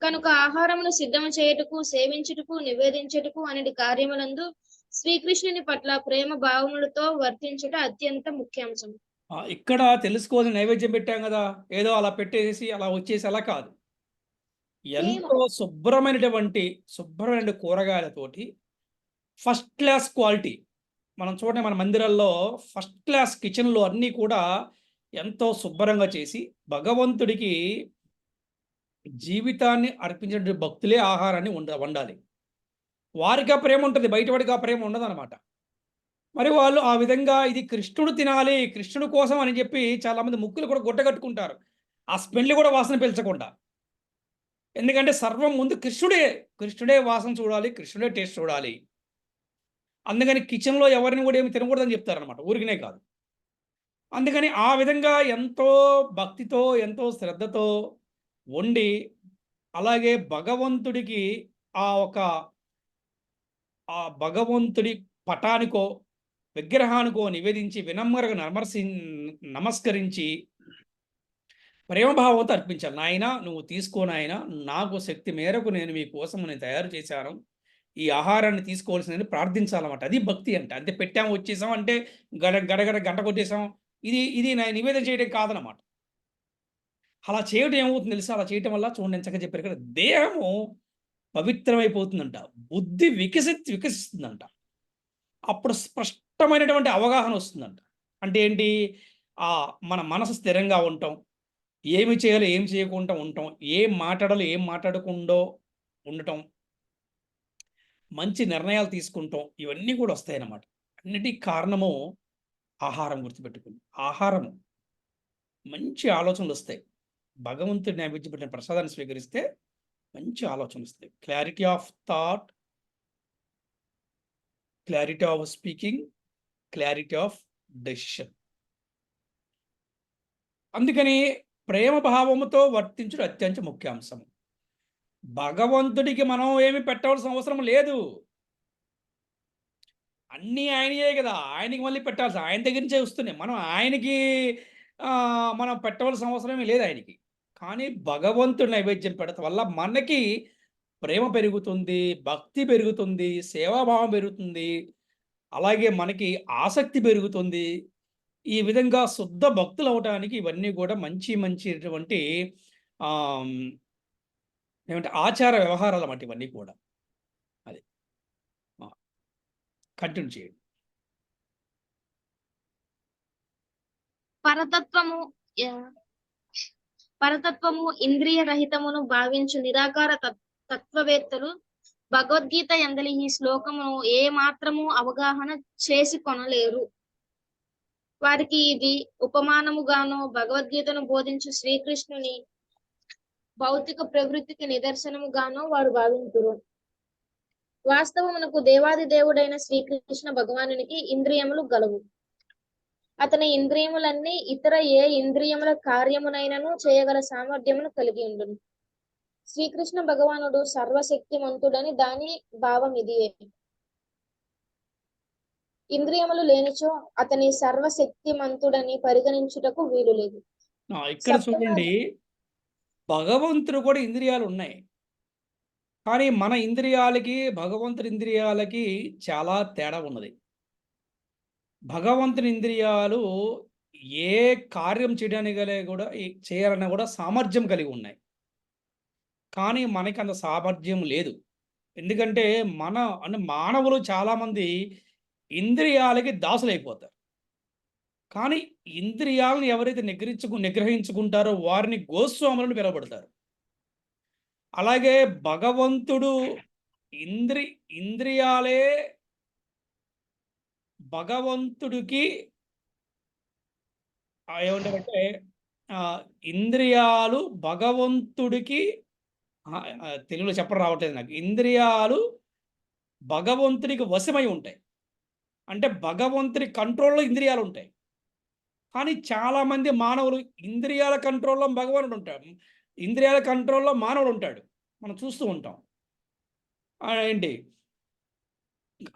కనుక ఆహారమును సిద్ధము చేయుటకు, సేవించుటకు, నివేదించుటకు అనేది కార్యములందు శ్రీకృష్ణుని పట్ల ప్రేమ భావములతో వర్తించుట అత్యంత ముఖ్యాంశం. ఇక్కడ తెలుసుకోవాల్సిన నైవేద్యం పెట్టాం కదా, ఏదో అలా పెట్టేసి అలా వచ్చేసి అలా కాదు. ఎంతో శుభ్రమైన కూరగాయలతోటి ఫస్ట్ క్లాస్ క్వాలిటీ. మనం చూడండి మన మందిరాల్లో ఫస్ట్ క్లాస్ కిచెన్లో అన్నీ కూడా ఎంతో శుభ్రంగా చేసి భగవంతుడికి జీవితాన్ని అర్పించిన భక్తులే ఆహారాన్ని వండాలి. వారికి ఆ ప్రేమ ఉంటుంది, బయటవాడికి ఆ ప్రేమ ఉండదన్నమాట. మరి వాళ్ళు ఆ విధంగా ఇది కృష్ణుడు తినాలి, కృష్ణుడు కోసం అని చెప్పి చాలామంది ముక్కులు కూడా గుడ్డగట్టుకుంటారు, ఆ స్మెల్ కూడా వాసన పీల్చకుండా. ఎందుకంటే సర్వం ముందు కృష్ణుడే వాసన చూడాలి, కృష్ణుడే టేస్ట్ చూడాలి. అందుకని కిచెన్లో ఎవరిని కూడా ఏమి తినకూడదని చెప్తారనమాట, ఊరికనే కాదు. అందుకని ఆ విధంగా ఎంతో భక్తితో, ఎంతో శ్రద్ధతో వండి అలాగే భగవంతుడికి ఆ భగవంతుడి పటానికో విగ్రహానికో నివేదించి వినమ్రంగా నమస్కరించి ప్రేమభావంతో అర్పించాలి. నాయన నువ్వు తీసుకో నాయన, నాకు శక్తి మేరకు నేను మీ కోసం నేను తయారు చేశాను, ఈ ఆహారాన్ని తీసుకోవాల్సిందని ప్రార్థించాలన్నమాట. అది భక్తి అంటే. అంతే పెట్టాము వచ్చేసాం అంటే గడగడ గంట కొట్టేసాం, ఇది నివేదన చేయడం కాదనమాట. అలా చేయడం ఏమవుతుంది తెలుసా? అలా చేయటం వల్ల చూడండి ఎంచగా చెప్పారు కదా, దేహము పవిత్రమైపోతుందంట, బుద్ధి వికసిస్తుందంట. అప్పుడు స్పష్టమైనటువంటి అవగాహన వస్తుందంట. అంటే ఏంటి? మన మనసు స్థిరంగా ఉండటం, ఏమి చేయాలో ఏం చేయకుండా ఉండటం, ఏం మాట్లాడాలో ఏం మాట్లాడకుండా ఉండటం, మంచి నిర్ణయాలు తీసుకుంటాం, ఇవన్నీ కూడా వస్తాయన్నమాట. అన్నిటికి కారణము ఆహారం. గుర్తుపెట్టుకోండి, ఆహారం మంచి ఆలోచనలు వస్తాయి. భగవంతుడి నైవేద్యం పెట్టిన ప్రసాదాన్ని స్వీకరిస్తే మంచి ఆలోచనలు వస్తాయి. Clarity of thought, clarity of speaking, clarity of decision. అందుకని ప్రేమ భావముతో వర్తించడం అత్యంత ముఖ్యాంశం. భగవంతుడికి మనం ఏమి పెట్టవలసిన అవసరం లేదు. అన్నీ ఆయనయే కదా, ఆయనకి మళ్ళీ పెట్టాల్సి ఆయన దగ్గర నుంచే వస్తున్నాయి. మనం ఆయనకి మనం పెట్టవలసిన అవసరమే లేదు ఆయనకి. కానీ భగవంతుడి నైవేద్యం పెడతాం వల్ల మనకి ప్రేమ పెరుగుతుంది, భక్తి పెరుగుతుంది, సేవాభావం పెరుగుతుంది, అలాగే మనకి ఆసక్తి పెరుగుతుంది. ఈ విధంగా శుద్ధ భక్తులు అవటానికి ఇవన్నీ కూడా మంచిటువంటి ఏమంటే ఆచార వ్యవహారాలు అన్నమాట ఇవన్నీ కూడా. అది కంటిన్యూ చేయండి. పరతత్వము ఇంద్రియ రహితమును భావించు నిరాకార తత్వవేత్తలు భగవద్గీత ఎందలి ఈ శ్లోకమును ఏ మాత్రము అవగాహన చేసి కొనలేరు. వారికి ఇది ఉపమానముగానో భగవద్గీతను బోధించు శ్రీకృష్ణుని భౌతిక ప్రవృత్తికి నిదర్శనముగానో వారు భావింతురు. వాస్తవమునకు దేవాది దేవుడైన శ్రీకృష్ణ భగవానునికి ఇంద్రియములు గలవు. అతని ఇంద్రియములన్నీ ఇతర ఏ ఇంద్రియముల కార్యమునైనను చేయగల సామర్థ్యమును కలిగి ఉండును. శ్రీకృష్ణ భగవానుడు సర్వశక్తిమంతుడని దాని భావం ఇదియే. ఇంద్రియములు లేనిచో అతని సర్వశక్తిమంతుడని పరిగణించుటకు వీలు లేదు. ఇక్కడ చూడండి, భగవంతుడు కూడా ఇంద్రియాలు ఉన్నాయి. కానీ మన ఇంద్రియాలకి భగవంతుడి ఇంద్రియాలకి చాలా తేడా ఉన్నది. భగవంతుని ఇంద్రియాలు ఏ కార్యం చేయాలన్నా కూడా సామర్థ్యం కలిగి ఉన్నాయి. కానీ మనకి అంత సామర్థ్యం లేదు. ఎందుకంటే మానవులు చాలామంది ఇంద్రియాలకి దాసులైపోతారు. కానీ ఇంద్రియాలను ఎవరైతే నిగ్రహించుకుంటారో వారిని గోస్వాములను పిలువబడతారు. అలాగే భగవంతుడు ఇంద్రియాలే భగవంతుడికి ఏమంటారంటే ఇంద్రియాలు భగవంతుడికి తెలుగులో చెప్పడం రావట్లేదు నాకు. ఇంద్రియాలు భగవంతుడికి వశమై ఉంటాయి. అంటే భగవంతుడి కంట్రోల్లో ఇంద్రియాలు ఉంటాయి. కానీ చాలామంది మానవులు ఇంద్రియాల కంట్రోల్లో భగవానుడు ఉంటాడు, ఇంద్రియాల కంట్రోల్లో మానవుడు ఉంటాడు. మనం చూస్తూ ఉంటాం. ఏంటి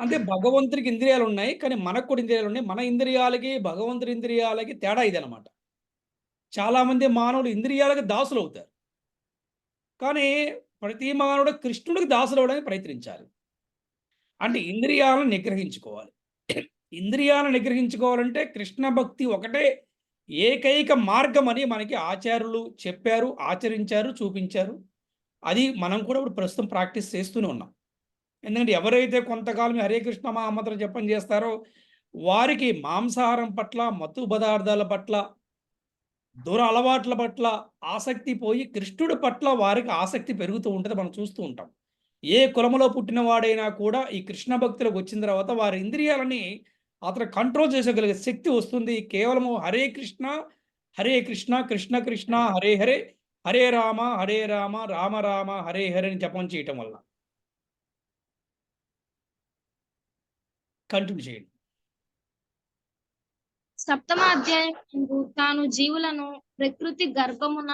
అంటే భగవంతుడికి ఇంద్రియాలు ఉన్నాయి, కానీ మనకు కూడా ఇంద్రియాలు ఉన్నాయి. మన ఇంద్రియాలకి భగవంతుడి ఇంద్రియాలకి తేడా ఇదనమాట. చాలామంది మానవులు ఇంద్రియాలకు దాసులు అవుతారు. కానీ ప్రతి మానవుడు కృష్ణుడికి దాసులు అవడానికి ప్రయత్నించాలి. అంటే ఇంద్రియాలను నిగ్రహించుకోవాలి. ఇంద్రియాలను నిగ్రహించుకోవాలంటే కృష్ణ భక్తి ఒకటే ఏకైక మార్గం అని మనకి ఆచార్యులు చెప్పారు, ఆచరించారు, చూపించారు. అది మనం కూడా ఇప్పుడు ప్రస్తుతం ప్రాక్టీస్ చేస్తూనే ఉన్నాం. ఎందుకంటే ఎవరైతే కొంతకాలం హరే కృష్ణ మహామంత్రం జపం చేస్తారో వారికి మాంసాహారం పట్ల, మత్తు పదార్థాల పట్ల, దూర అలవాట్ల పట్ల ఆసక్తి పోయి కృష్ణుడి పట్ల వారికి ఆసక్తి పెరుగుతూ ఉంటుంది. మనం చూస్తూ ఉంటాం. ఏ కులములో పుట్టిన వాడైనా కూడా ఈ కృష్ణ భక్తులకు వచ్చిన తర్వాత వారి ఇంద్రియాలని అతను కంట్రోల్ చేసగలిగే శక్తి వస్తుంది. కేవలము హరే కృష్ణ కృష్ణ కృష్ణ హరే హరే, హరే రామ రామ రామ హరే హరే అని జపం చేయటం వల్ల. కంటిన్యూ చేయండి. సప్తమ అధ్యాయం తాను జీవులను ప్రకృతి గర్భమున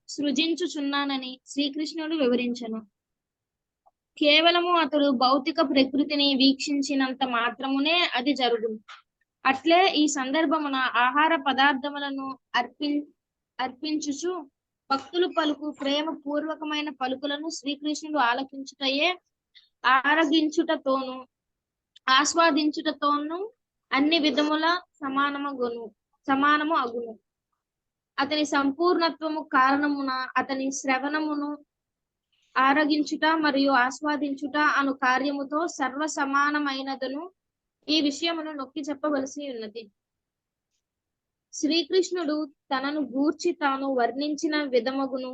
సృజించుచున్నానని శ్రీకృష్ణుడు వివరించను. కేవలము అతడు భౌతిక ప్రకృతిని వీక్షించినంత మాత్రమునే అది జరుగును. అట్లే ఈ సందర్భమున ఆహార పదార్థములను అర్పించుచు భక్తులు పలుకు ప్రేమ పూర్వకమైన పలుకులను శ్రీకృష్ణుడు ఆలకించుటయే ఆరగించుటతోను ఆస్వాదించుటతోను అన్ని విధముల సమానము అగును. అతని సంపూర్ణత్వము కారణమున అతని శ్రవణమును ఆరగించుట మరియు ఆస్వాదించుట అను కార్యముతో సర్వ సమానమైనదను ఈ విషయమును నొక్కి చెప్పవలసి ఉన్నది. శ్రీకృష్ణుడు తనను గూర్చి తాను వర్ణించిన విధమగును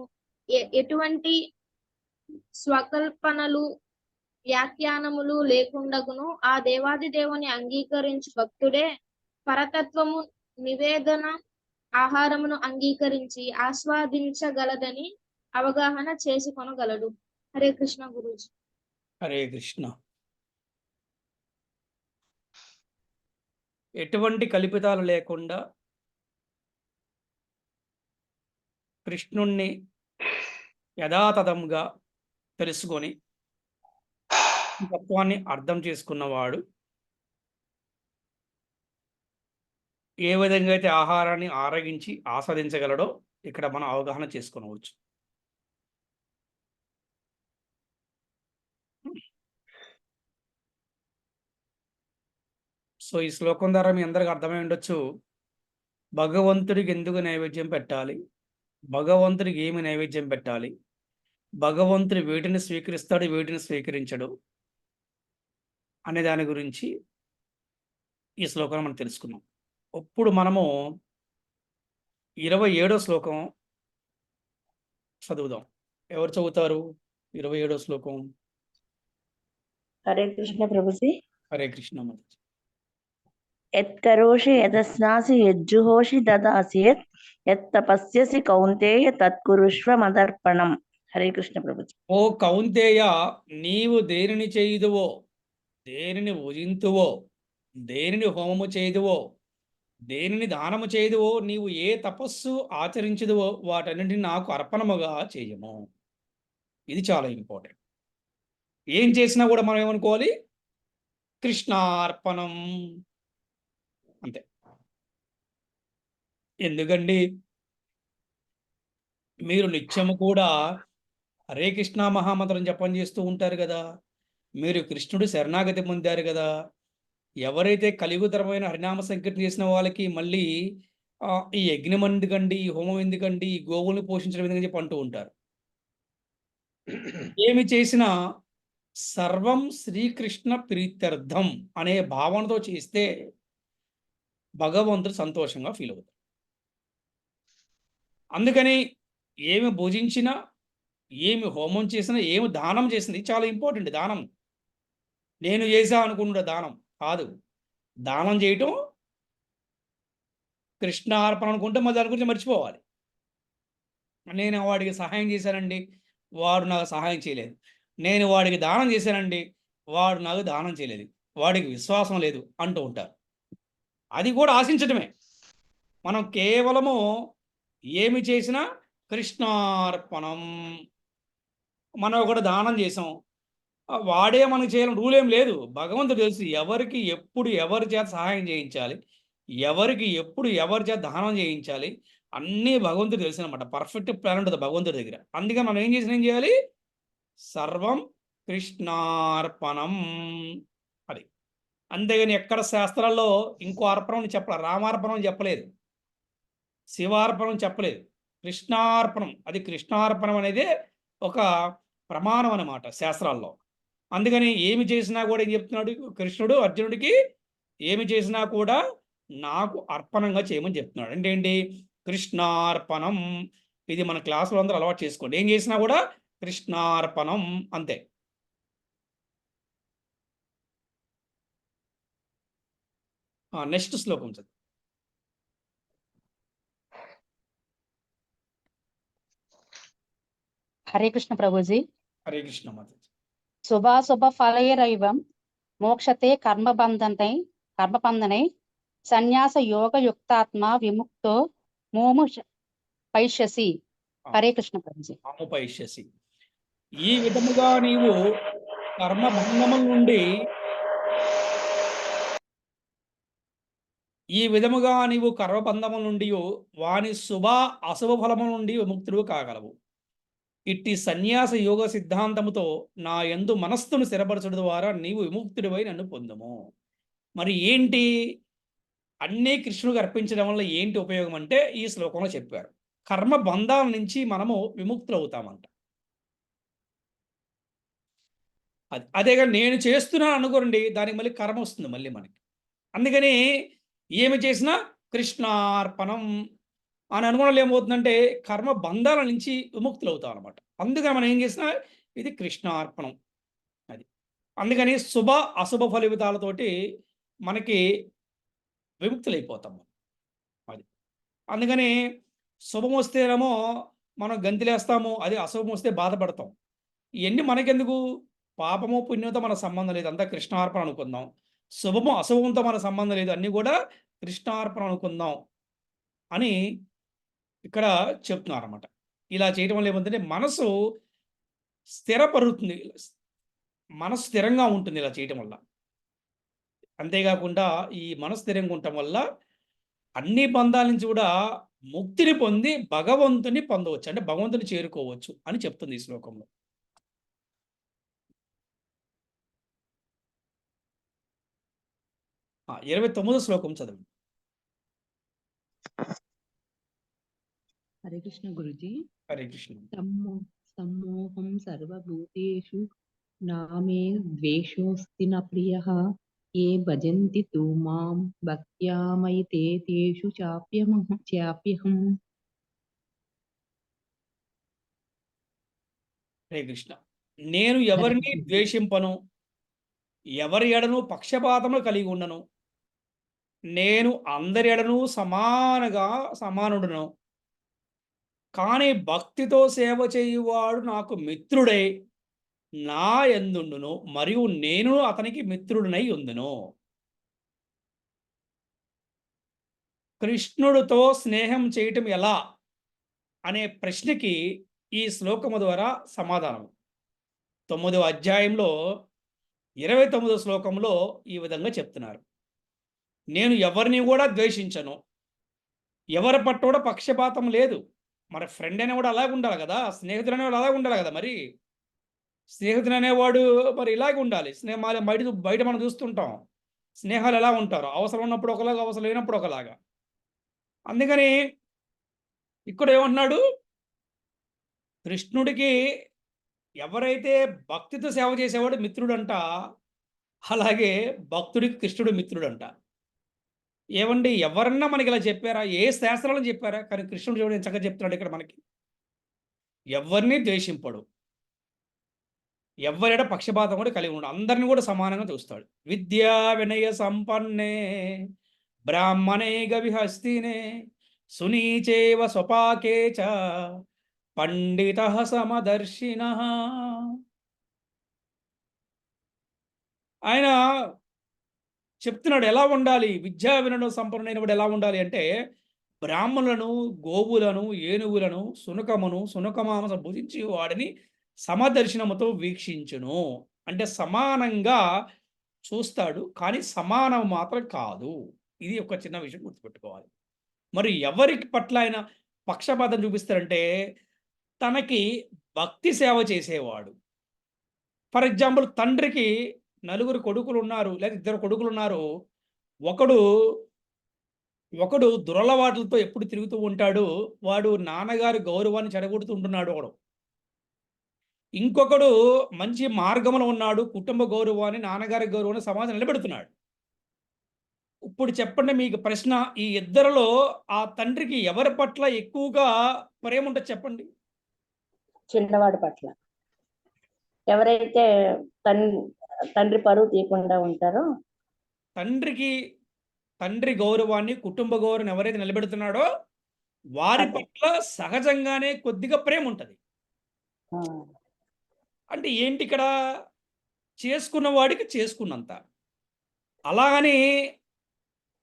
ఎటువంటి స్వకల్పనలు వ్యాఖ్యానములు లేకుండగును ఆ దేవాది దేవుని అంగీకరించు భక్తుడే పరతత్వము నివేదన ఆహారమును అంగీకరించి ఆస్వాదించగలదని అవగాహన చేసుకొనగలడు. హరే కృష్ణ గురూజీ. హరే కృష్ణ. ఎటువంటి కల్పితాలు లేకుండా కృష్ణుణ్ణి యథాతథంగా తెలుసుకొని తత్వాన్ని అర్థం చేసుకున్నవాడు ఏ విధంగా అయితే ఆహారాన్ని ఆరగించి ఆస్వాదించగలడో ఇక్కడ మనం అవగాహన చేసుకోవచ్చు. సో ఈ శ్లోకం ద్వారా మీ అందరికి అర్థమై ఉండొచ్చు, భగవంతుడికి ఎందుకు నైవేద్యం పెట్టాలి, భగవంతుడికి ఏమి నైవేద్యం పెట్టాలి, భగవంతుడు వీటిని స్వీకరిస్తాడు వీటిని స్వీకరించడు అనే దాని గురించి ఈ శ్లోకాన్ని మనం తెలుసుకున్నాం. ఇప్పుడు మనము 27వ శ్లోకం చదువుదాం. ఎవరు చదువుతారు 27వ శ్లోకం? హరే కృష్ణ ప్రభుజీ. హరే కృష్ణ. యత్కరోషి యదస్నాసి యజ్జుహోషి దదాసి యత్ తపస్యసి కౌంతేయ తత్కురుష్వ మదర్పణం. హరే కృష్ణ ప్రభుజీ. ఓ కౌంతేయ, నీవు దేనిని చేయుదువో, దేనిని భుజింతువో, దేనిని హోమము చేయుదువో, దేనిని దానము చేయుదువో, నీవు ఏ తపస్సు ఆచరించుదువో వాటన్నింటిని నాకు అర్పణముగా చేయము. ఇది చాలా ఇంపార్టెంట్. ఏం చేసినా కూడా మనం ఏమనుకోవాలి? కృష్ణార్పణం అంతే. ఎందుకండి మీరు నిత్యము కూడా హరే కృష్ణ మహామంత్రం జపం చేస్తూ ఉంటారు కదా, మీరు కృష్ణుడు శరణాగతి పొందారు కదా. ఎవరైతే కలియుగతరమైన హరినామ సంకీర్తన చేసిన వాళ్ళకి మళ్ళీ ఈ యజ్ఞం ఎందుకండి, ఈ హోమం ఎందుకండి, ఈ గోవుల్ని పోషించడం ఎందుకని చెప్పి అంటూ ఉంటారు. ఏమి చేసినా సర్వం శ్రీకృష్ణ ప్రీత్యర్థం అనే భావనతో చేస్తే భగవంతుడు సంతోషంగా ఫీల్ అవుతాడు. అందుకని ఏమి భుజించినా, ఏమి హోమం చేసినా, ఏమి దానం చేసినా, ఇది చాలా ఇంపార్టెంట్. దానం నేను చేసా అనుకుంటా దానం కాదు. దానం చేయటం కృష్ణార్పణ అనుకుంటే మరి దాని గురించి మర్చిపోవాలి. నేను వాడికి సహాయం చేశానండి, వాడు నాకు సహాయం చేయలేదు. నేను వాడికి దానం చేశానండి, వాడు నాకు దానం చేయలేదు. వాడికి విశ్వాసం లేదు అంటూ ఉంటారు. అది కూడా ఆశించటమే. మనం కేవలము ఏమి చేసినా కృష్ణార్పణం. మనం ఒకటి దానం చేసాం, వాడే మనకు చేయాలని రూల్ ఏం లేదు. భగవంతుడు తెలుసు ఎవరికి ఎప్పుడు ఎవరి చేత సహాయం చేయించాలి, ఎవరికి ఎప్పుడు ఎవరి చేత దానం చేయించాలి, అన్నీ భగవంతుడు తెలుసు అనమాట. పర్ఫెక్ట్ ప్లాన్ ఉంటుంది భగవంతుడి దగ్గర. అందుకని మనం ఏం చేయాలి? సర్వం కృష్ణార్పణం. అది అంతేగాని ఎక్కడ శాస్త్రాల్లో ఇంకో అర్పణం చెప్పలేదు. రామార్పణం చెప్పలేదు, శివార్పణం చెప్పలేదు, కృష్ణార్పణం. అది కృష్ణార్పణం అనేది ఒక ప్రమాణం అన్నమాట శాస్త్రాల్లో. అందుకని ఏమి చేసినా కూడా ఏం చెప్తున్నాడు కృష్ణుడు అర్జునుడికి? ఏమి చేసినా కూడా నాకు అర్పణంగా చేయమని చెప్తున్నాడు. అంటే ఏంటి? కృష్ణార్పణం. ఇది మన క్లాసులో అందరూ అలవాటు చేసుకోండి. ఏం చేసినా కూడా కృష్ణార్పణం అంతే. నెక్స్ట్ శ్లోకం చదువు. హరే కృష్ణ ప్రభుజీ. హరే కృష్ణ మాత. శుభాశుభ ఫలైరైవం మోక్షతే కర్మబంధనై సన్యాస యోగ యుక్తాత్మ విముక్తో మోము పైష్యసి. హరే కృష్ణ ప్రభుజీ. పైష్యసి. ఈ విధముగా నీవు కర్మబంధముల నుండి వాని శుభ అశుభ ఫలముల నుండి విముక్తుడు కాగలవు. ఇట్టి సన్యాస యోగ సిద్ధాంతముతో నా యందు మనస్సును స్థిరపరచడం ద్వారా నీవు విముక్తుడివై నన్ను పొందుము. మరి ఏంటి? అన్నీ కృష్ణుడికి అర్పించడం వల్ల ఏంటి ఉపయోగం అంటే ఈ శ్లోకంలో చెప్పారు. కర్మ బంధాల నుంచి మనము విముక్తులు అవుతామంట. అదేగా నేను చేస్తున్నాను అనుకోండి, దానికి మళ్ళీ కర్మ వస్తుంది మళ్ళీ మనకి. అందుకని ఏమి చేసినా కృష్ణార్పణం అని అనుకోవడం ఏమవుతుందంటే కర్మ బంధాల నుంచి విముక్తులు అవుతాం అనమాట. అందుకని మనం ఏం చేసినా ఇది కృష్ణార్పణం. అది అందుకని శుభ అశుభ ఫలితాలతోటి మనకి విముక్తులైపోతాం. అది అందుకని శుభం వస్తేనేమో మనం గంతిలేస్తాము, అది అశుభం వస్తే బాధపడతాం. ఇవన్నీ మనకెందుకు? పాపము పుణ్యంతో మన సంబంధం లేదు, అంతా కృష్ణార్పణ అనుకుందాం. శుభము అశుభంతో మన సంబంధం లేదు, అన్నీ కూడా కృష్ణార్పణ అనుకుందాం అని ఇక్కడ చెప్తున్నారు అనమాట. ఇలా చేయడం వల్ల ఏమంటే మనసు స్థిరపడుతుంది, మనసు స్థిరంగా ఉంటుంది ఇలా చేయటం వల్ల. అంతేకాకుండా ఈ మనసు స్థిరంగా ఉండటం వల్ల అన్ని బంధాల నుంచి కూడా ముక్తిని పొంది భగవంతుని పొందవచ్చు, అంటే భగవంతుని చేరుకోవచ్చు అని చెప్తుంది ఈ శ్లోకంలో. ఆ, 29వ శ్లోకం చదవండి. హరే కృష్ణ గురుజీ. హరే కృష్ణ. సమ్మోహం సర్వభూతేషు నామే ద్వేషోస్తి న ప్రియః ఏ భజంతి తు మాం భక్త్యా మయి తేషు చాప్యహం. హరే కృష్ణ. నేను ఎవరిని ద్వేషింపను, ఎవరి ఎడను పక్షపాతములు కలిగి ఉండను, నేను అందరి ఎడను సమానుడును. కానీ భక్తితో సేవ చేయువాడు నాకు మిత్రుడై నా యందుండును, మరియు నేను అతనికి మిత్రుడినై ఉందును. కృష్ణుడితో స్నేహం చేయటం ఎలా అనే ప్రశ్నకి ఈ శ్లోకము ద్వారా సమాధానం. 9వ అధ్యాయంలో 29వ శ్లోకంలో ఈ విధంగా చెప్తున్నారు. నేను ఎవరిని కూడా ద్వేషించను, ఎవరి పట్ల కూడా పక్షపాతం లేదు. మరి ఫ్రెండ్ అనేవాడు అలాగే ఉండాలి కదా, స్నేహితుడు అనేవాడు అలాగే ఉండాలి కదా. మరి స్నేహితుడు అనేవాడు మరి ఇలాగే ఉండాలి. స్నేహాలు బయట మనం చూస్తుంటాం, స్నేహాలు ఎలా ఉంటారు, అవసరం ఉన్నప్పుడు ఒకలాగా, అవసరం లేనప్పుడు ఒకలాగా. అందుకని ఇక్కడ ఏమంటున్నాడు, కృష్ణుడికి ఎవరైతే భక్తితో సేవ చేసేవాడు మిత్రుడంట, అలాగే భక్తుడికి కృష్ణుడు మిత్రుడంట. ఏమండి, ఎవరన్నా మనకి ఇలా చెప్పారా? ఏ శాస్త్రాలను చెప్పారా? కానీ కృష్ణుడు చూడండి చక్కగా చెప్తున్నాడు ఇక్కడ మనకి. ఎవరిని ద్వేషింపడు, ఎవరైనా పక్షపాతం కూడా కలిగి ఉన్నాడు, అందరిని కూడా సమానంగా చూస్తాడు. విద్యా వినయ సంపన్నే బ్రాహ్మణే గవిహస్తినే సునీచేవ స్వపాకే చ పండిత సమదర్శిన. ఆయన చెప్తున్నాడు ఎలా ఉండాలి, విద్యా వినడం సంపన్నుడైన వాడు ఎలా ఉండాలి అంటే, బ్రాహ్మణులను, గోవులను, ఏనుగులను, సునకమాంస భుజించి వాడిని సమదర్శనముతో వీక్షించును. అంటే సమానంగా చూస్తాడు, కానీ సమానం మాత్రం కాదు. ఇది ఒక చిన్న విషయం గుర్తుపెట్టుకోవాలి. మరి ఎవరికి పట్ల ఆయన పక్షపాతం చూపిస్తారంటే, తనకి భక్తి సేవ చేసేవాడు. ఫర్ ఎగ్జాంపుల్, తండ్రికి నలుగురు కొడుకులు ఉన్నారు, లేదా 2 కొడుకులు ఉన్నారు. ఒకడు దురలవాట్లతో ఎప్పుడు తిరుగుతూ ఉంటాడు, వాడు నాన్నగారి గౌరవాన్ని చెడగొడుతూ ఉంటున్నాడు. ఇంకొకడు మంచి మార్గంలో ఉన్నాడు, కుటుంబ గౌరవాన్ని, నాన్నగారి గౌరవాన్ని, సమాజం నిలబెడుతున్నాడు. ఇప్పుడు చెప్పండి మీకు ప్రశ్న, ఈ ఇద్దరిలో ఆ తండ్రికి ఎవరి పట్ల ఎక్కువగా ప్రేమ ఉంటుంది చెప్పండి? చిన్నవాడి పట్ల. ఎవరైతే తండ్రి పరువు తీయకుండా ఉంటారో, తండ్రి గౌరవాన్ని, కుటుంబ గౌరవాన్ని ఎవరైతే నిలబెడుతున్నాడో వారి పట్ల సహజంగానే కొద్దిగా ప్రేమ ఉంటుంది. అంటే ఏంటి ఇక్కడ, చేసుకున్న వాడికి చేసుకున్నంత. అలాగని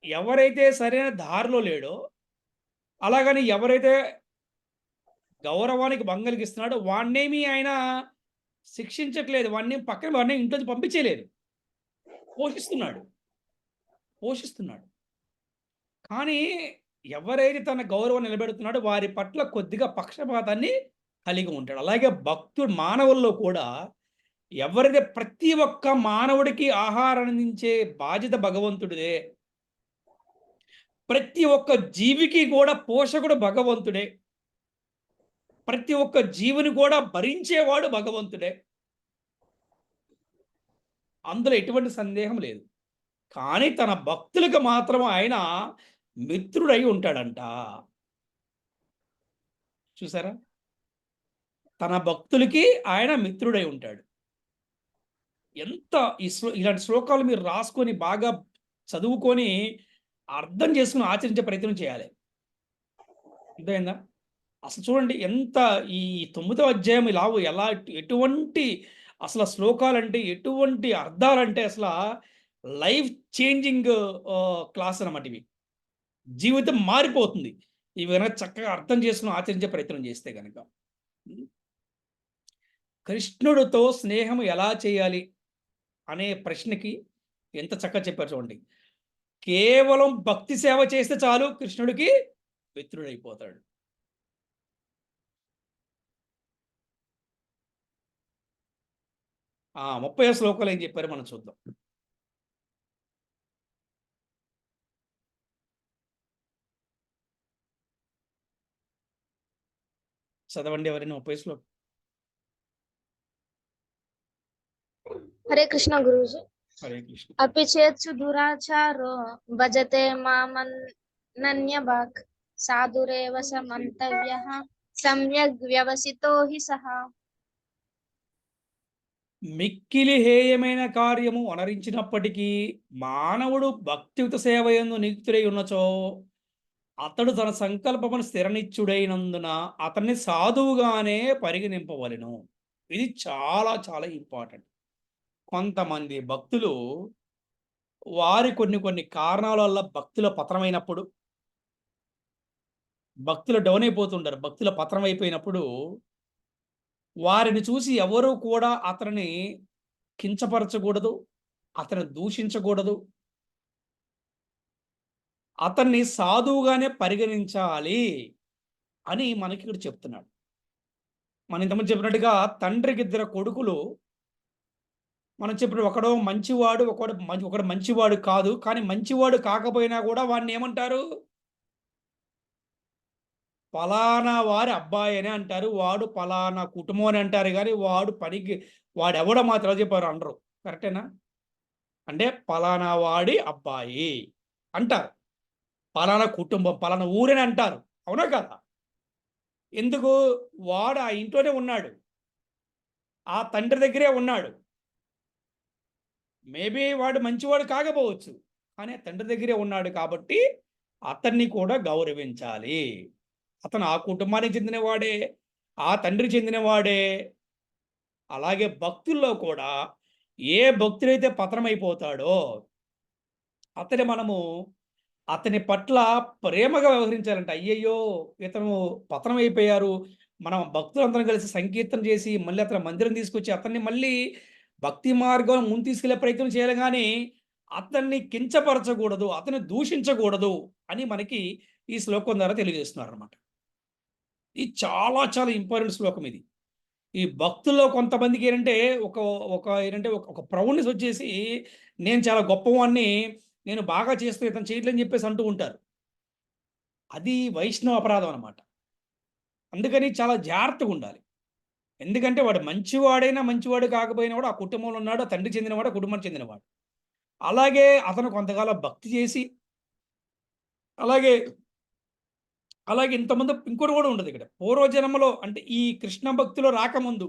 ఎవరైతే సరైన దారిలో లేడో, అలాగని ఎవరైతే గౌరవానికి భంగం కలిగిస్తున్నాడో వాడినేమి ఆయన శిక్షించట్లేదు, వాడిని ఇంట్లో పంపించేయలేదు, పోషిస్తున్నాడు. కానీ ఎవరైతే తన గౌరవం నిలబెడుతున్నాడో వారి పట్ల కొద్దిగా పక్షపాతాన్ని కలిగి ఉంటాడు. అలాగే మానవుల్లో కూడా ఎవరైతే, ప్రతి ఒక్క మానవుడికి ఆహారం అందించే బాధ్యత భగవంతుడిదే. ప్రతి ఒక్క జీవికి కూడా పోషకుడు భగవంతుడే. ప్రతి ఒక్క జీవుని కూడా భరించేవాడు భగవంతుడే. అందులో ఎటువంటి సందేహం లేదు. కానీ తన భక్తులకు మాత్రం ఆయన మిత్రుడై ఉంటాడంట. చూసారా, తన భక్తులకి ఆయన మిత్రుడై ఉంటాడు. ఎంత ఇలాంటి శ్లోకాలు మీరు రాసుకొని బాగా చదువుకొని అర్థం చేసుకుని ఆచరించే ప్రయత్నం చేయాలి. అర్థమైందా? అసలు చూడండి ఎంత ఈ 9వ అధ్యాయం ఎలా ఎటువంటి అసలు శ్లోకాలంటే ఎటువంటి అర్థాలంటే అసలు లైఫ్ చేంజింగ్ క్లాస్ అన్నమాట ఇవి. జీవితం మారిపోతుంది ఇవి కనుక చక్కగా అర్థం చేసుకుని ఆచరించే ప్రయత్నం చేస్తే కనుక. కృష్ణుడితో స్నేహం ఎలా చేయాలి అనే ప్రశ్నకి ఎంత చక్కగా చెప్పారు చూడండి. కేవలం భక్తి సేవ చేస్తే చాలు కృష్ణుడికి మిత్రుడైపోతాడు. ఆ 30వ శ్లోకాలు ఏం చెప్పారు మనం చూద్దాం. చదవండి ఎవరైనా 30వ శ్లోకం. హరే కృష్ణ గురూజీ. హరే కృష్ణ. అపి చేత్సు దురాచారో భజతే మామన్యభాక్ సాధురేవ సమంతవ్యః సమ్యగ్ వ్యవసితో హి సహ. మిక్కిలి హేయమైన కార్యము అనరించినప్పటికీ మానవుడు భక్తియుత సేవయందు నియుక్తుడై ఉన్నచో అతడు తన సంకల్పమును స్థిరనిచ్చుడైనందున అతన్ని సాధువుగానే పరిగణింపవలెను. ఇది చాలా చాలా ఇంపార్టెంట్. కొంతమంది భక్తులు వారి కొన్ని కారణాల వల్ల భక్తుల పతనమైనప్పుడు, భక్తులు డౌన్ అయిపోతుంటారు. భక్తుల పతనం అయిపోయినప్పుడు వారిని చూసి ఎవరు కూడా అతనిని కించపరచకూడదు, అతను దూషించకూడదు, అతన్ని సాధువుగానే పరిగణించాలి అని మనకి ఇక్కడ చెప్తున్నాడు. మనం ఇంతకుముందు చెప్పినట్టుగా తండ్రికి 2 కొడుకులు, మనం చెప్పిన ఒకడు మంచివాడు, ఒకడు మంచివాడు కాదు. కానీ మంచివాడు కాకపోయినా కూడా వాడిని ఏమంటారు? పలానా వారి అబ్బాయి అని అంటారు, వాడు పలానా కుటుంబం అని అంటారు. కానీ వాడు ఎవడో మాత్రం చెప్పారు అనరు. కరెక్టేనా? అంటే పలానా వాడి అబ్బాయి అంటారు, పలానా కుటుంబం, పలానా ఊరని అంటారు. అవునా కదా? ఎందుకు? వాడు ఆ ఇంట్లోనే ఉన్నాడు, ఆ తండ్రి దగ్గరే ఉన్నాడు. మేబీ వాడు మంచివాడు కాకపోవచ్చు, కానీ తండ్రి దగ్గరే ఉన్నాడు కాబట్టి అతన్ని కూడా గౌరవించాలి. అతను ఆ కుటుంబానికి చెందినవాడే, ఆ తండ్రికి చెందినవాడే. అలాగే భక్తుల్లో కూడా ఏ భక్తుడైతే పతనమైపోతాడో అతని పట్ల ప్రేమగా వ్యవహరించాలంట. అయ్యయ్యో ఇతను పతనమైపోయారు, మనం భక్తులందరం కలిసి సంకీర్తన చేసి మళ్ళీ అతని మందిరం తీసుకొచ్చి అతన్ని మళ్ళీ భక్తి మార్గం ముందు తీసుకెళ్లే ప్రయత్నం చేయాలి. కానీ అతన్ని కించపరచకూడదు, అతన్ని దూషించకూడదు అని మనకి ఈ శ్లోకం ద్వారా తెలియజేస్తున్నారు అన్నమాట. ఇది చాలా చాలా ఇంపార్టెంట్ శ్లోకం ఇది. ఈ భక్తుల్లో కొంతమందికి ఏంటంటే ఒక ప్రౌడ్నెస్ వచ్చేసి, నేను చాలా గొప్పవాణ్ణి, నేను బాగా చేస్తూ ఇతను చేయట్లేని చెప్పేసి అంటూ ఉంటారు. అది వైష్ణవ అపరాధం అన్నమాట. అందుకని చాలా జాగ్రత్తగా ఉండాలి. ఎందుకంటే వాడు మంచివాడైనా మంచివాడు కాకపోయినా కూడా ఆ కుటుంబంలో ఉన్నాడు, ఆ తండ్రికి చెందినవాడు, ఆ కుటుంబానికి చెందినవాడు. అలాగే అతను కొంతకాలం భక్తి చేసి అలాగే ఇంతమంది ఇంకోటి కూడా ఉండదు ఇక్కడ. పూర్వజన్మలో అంటే ఈ కృష్ణ భక్తిలో రాకముందు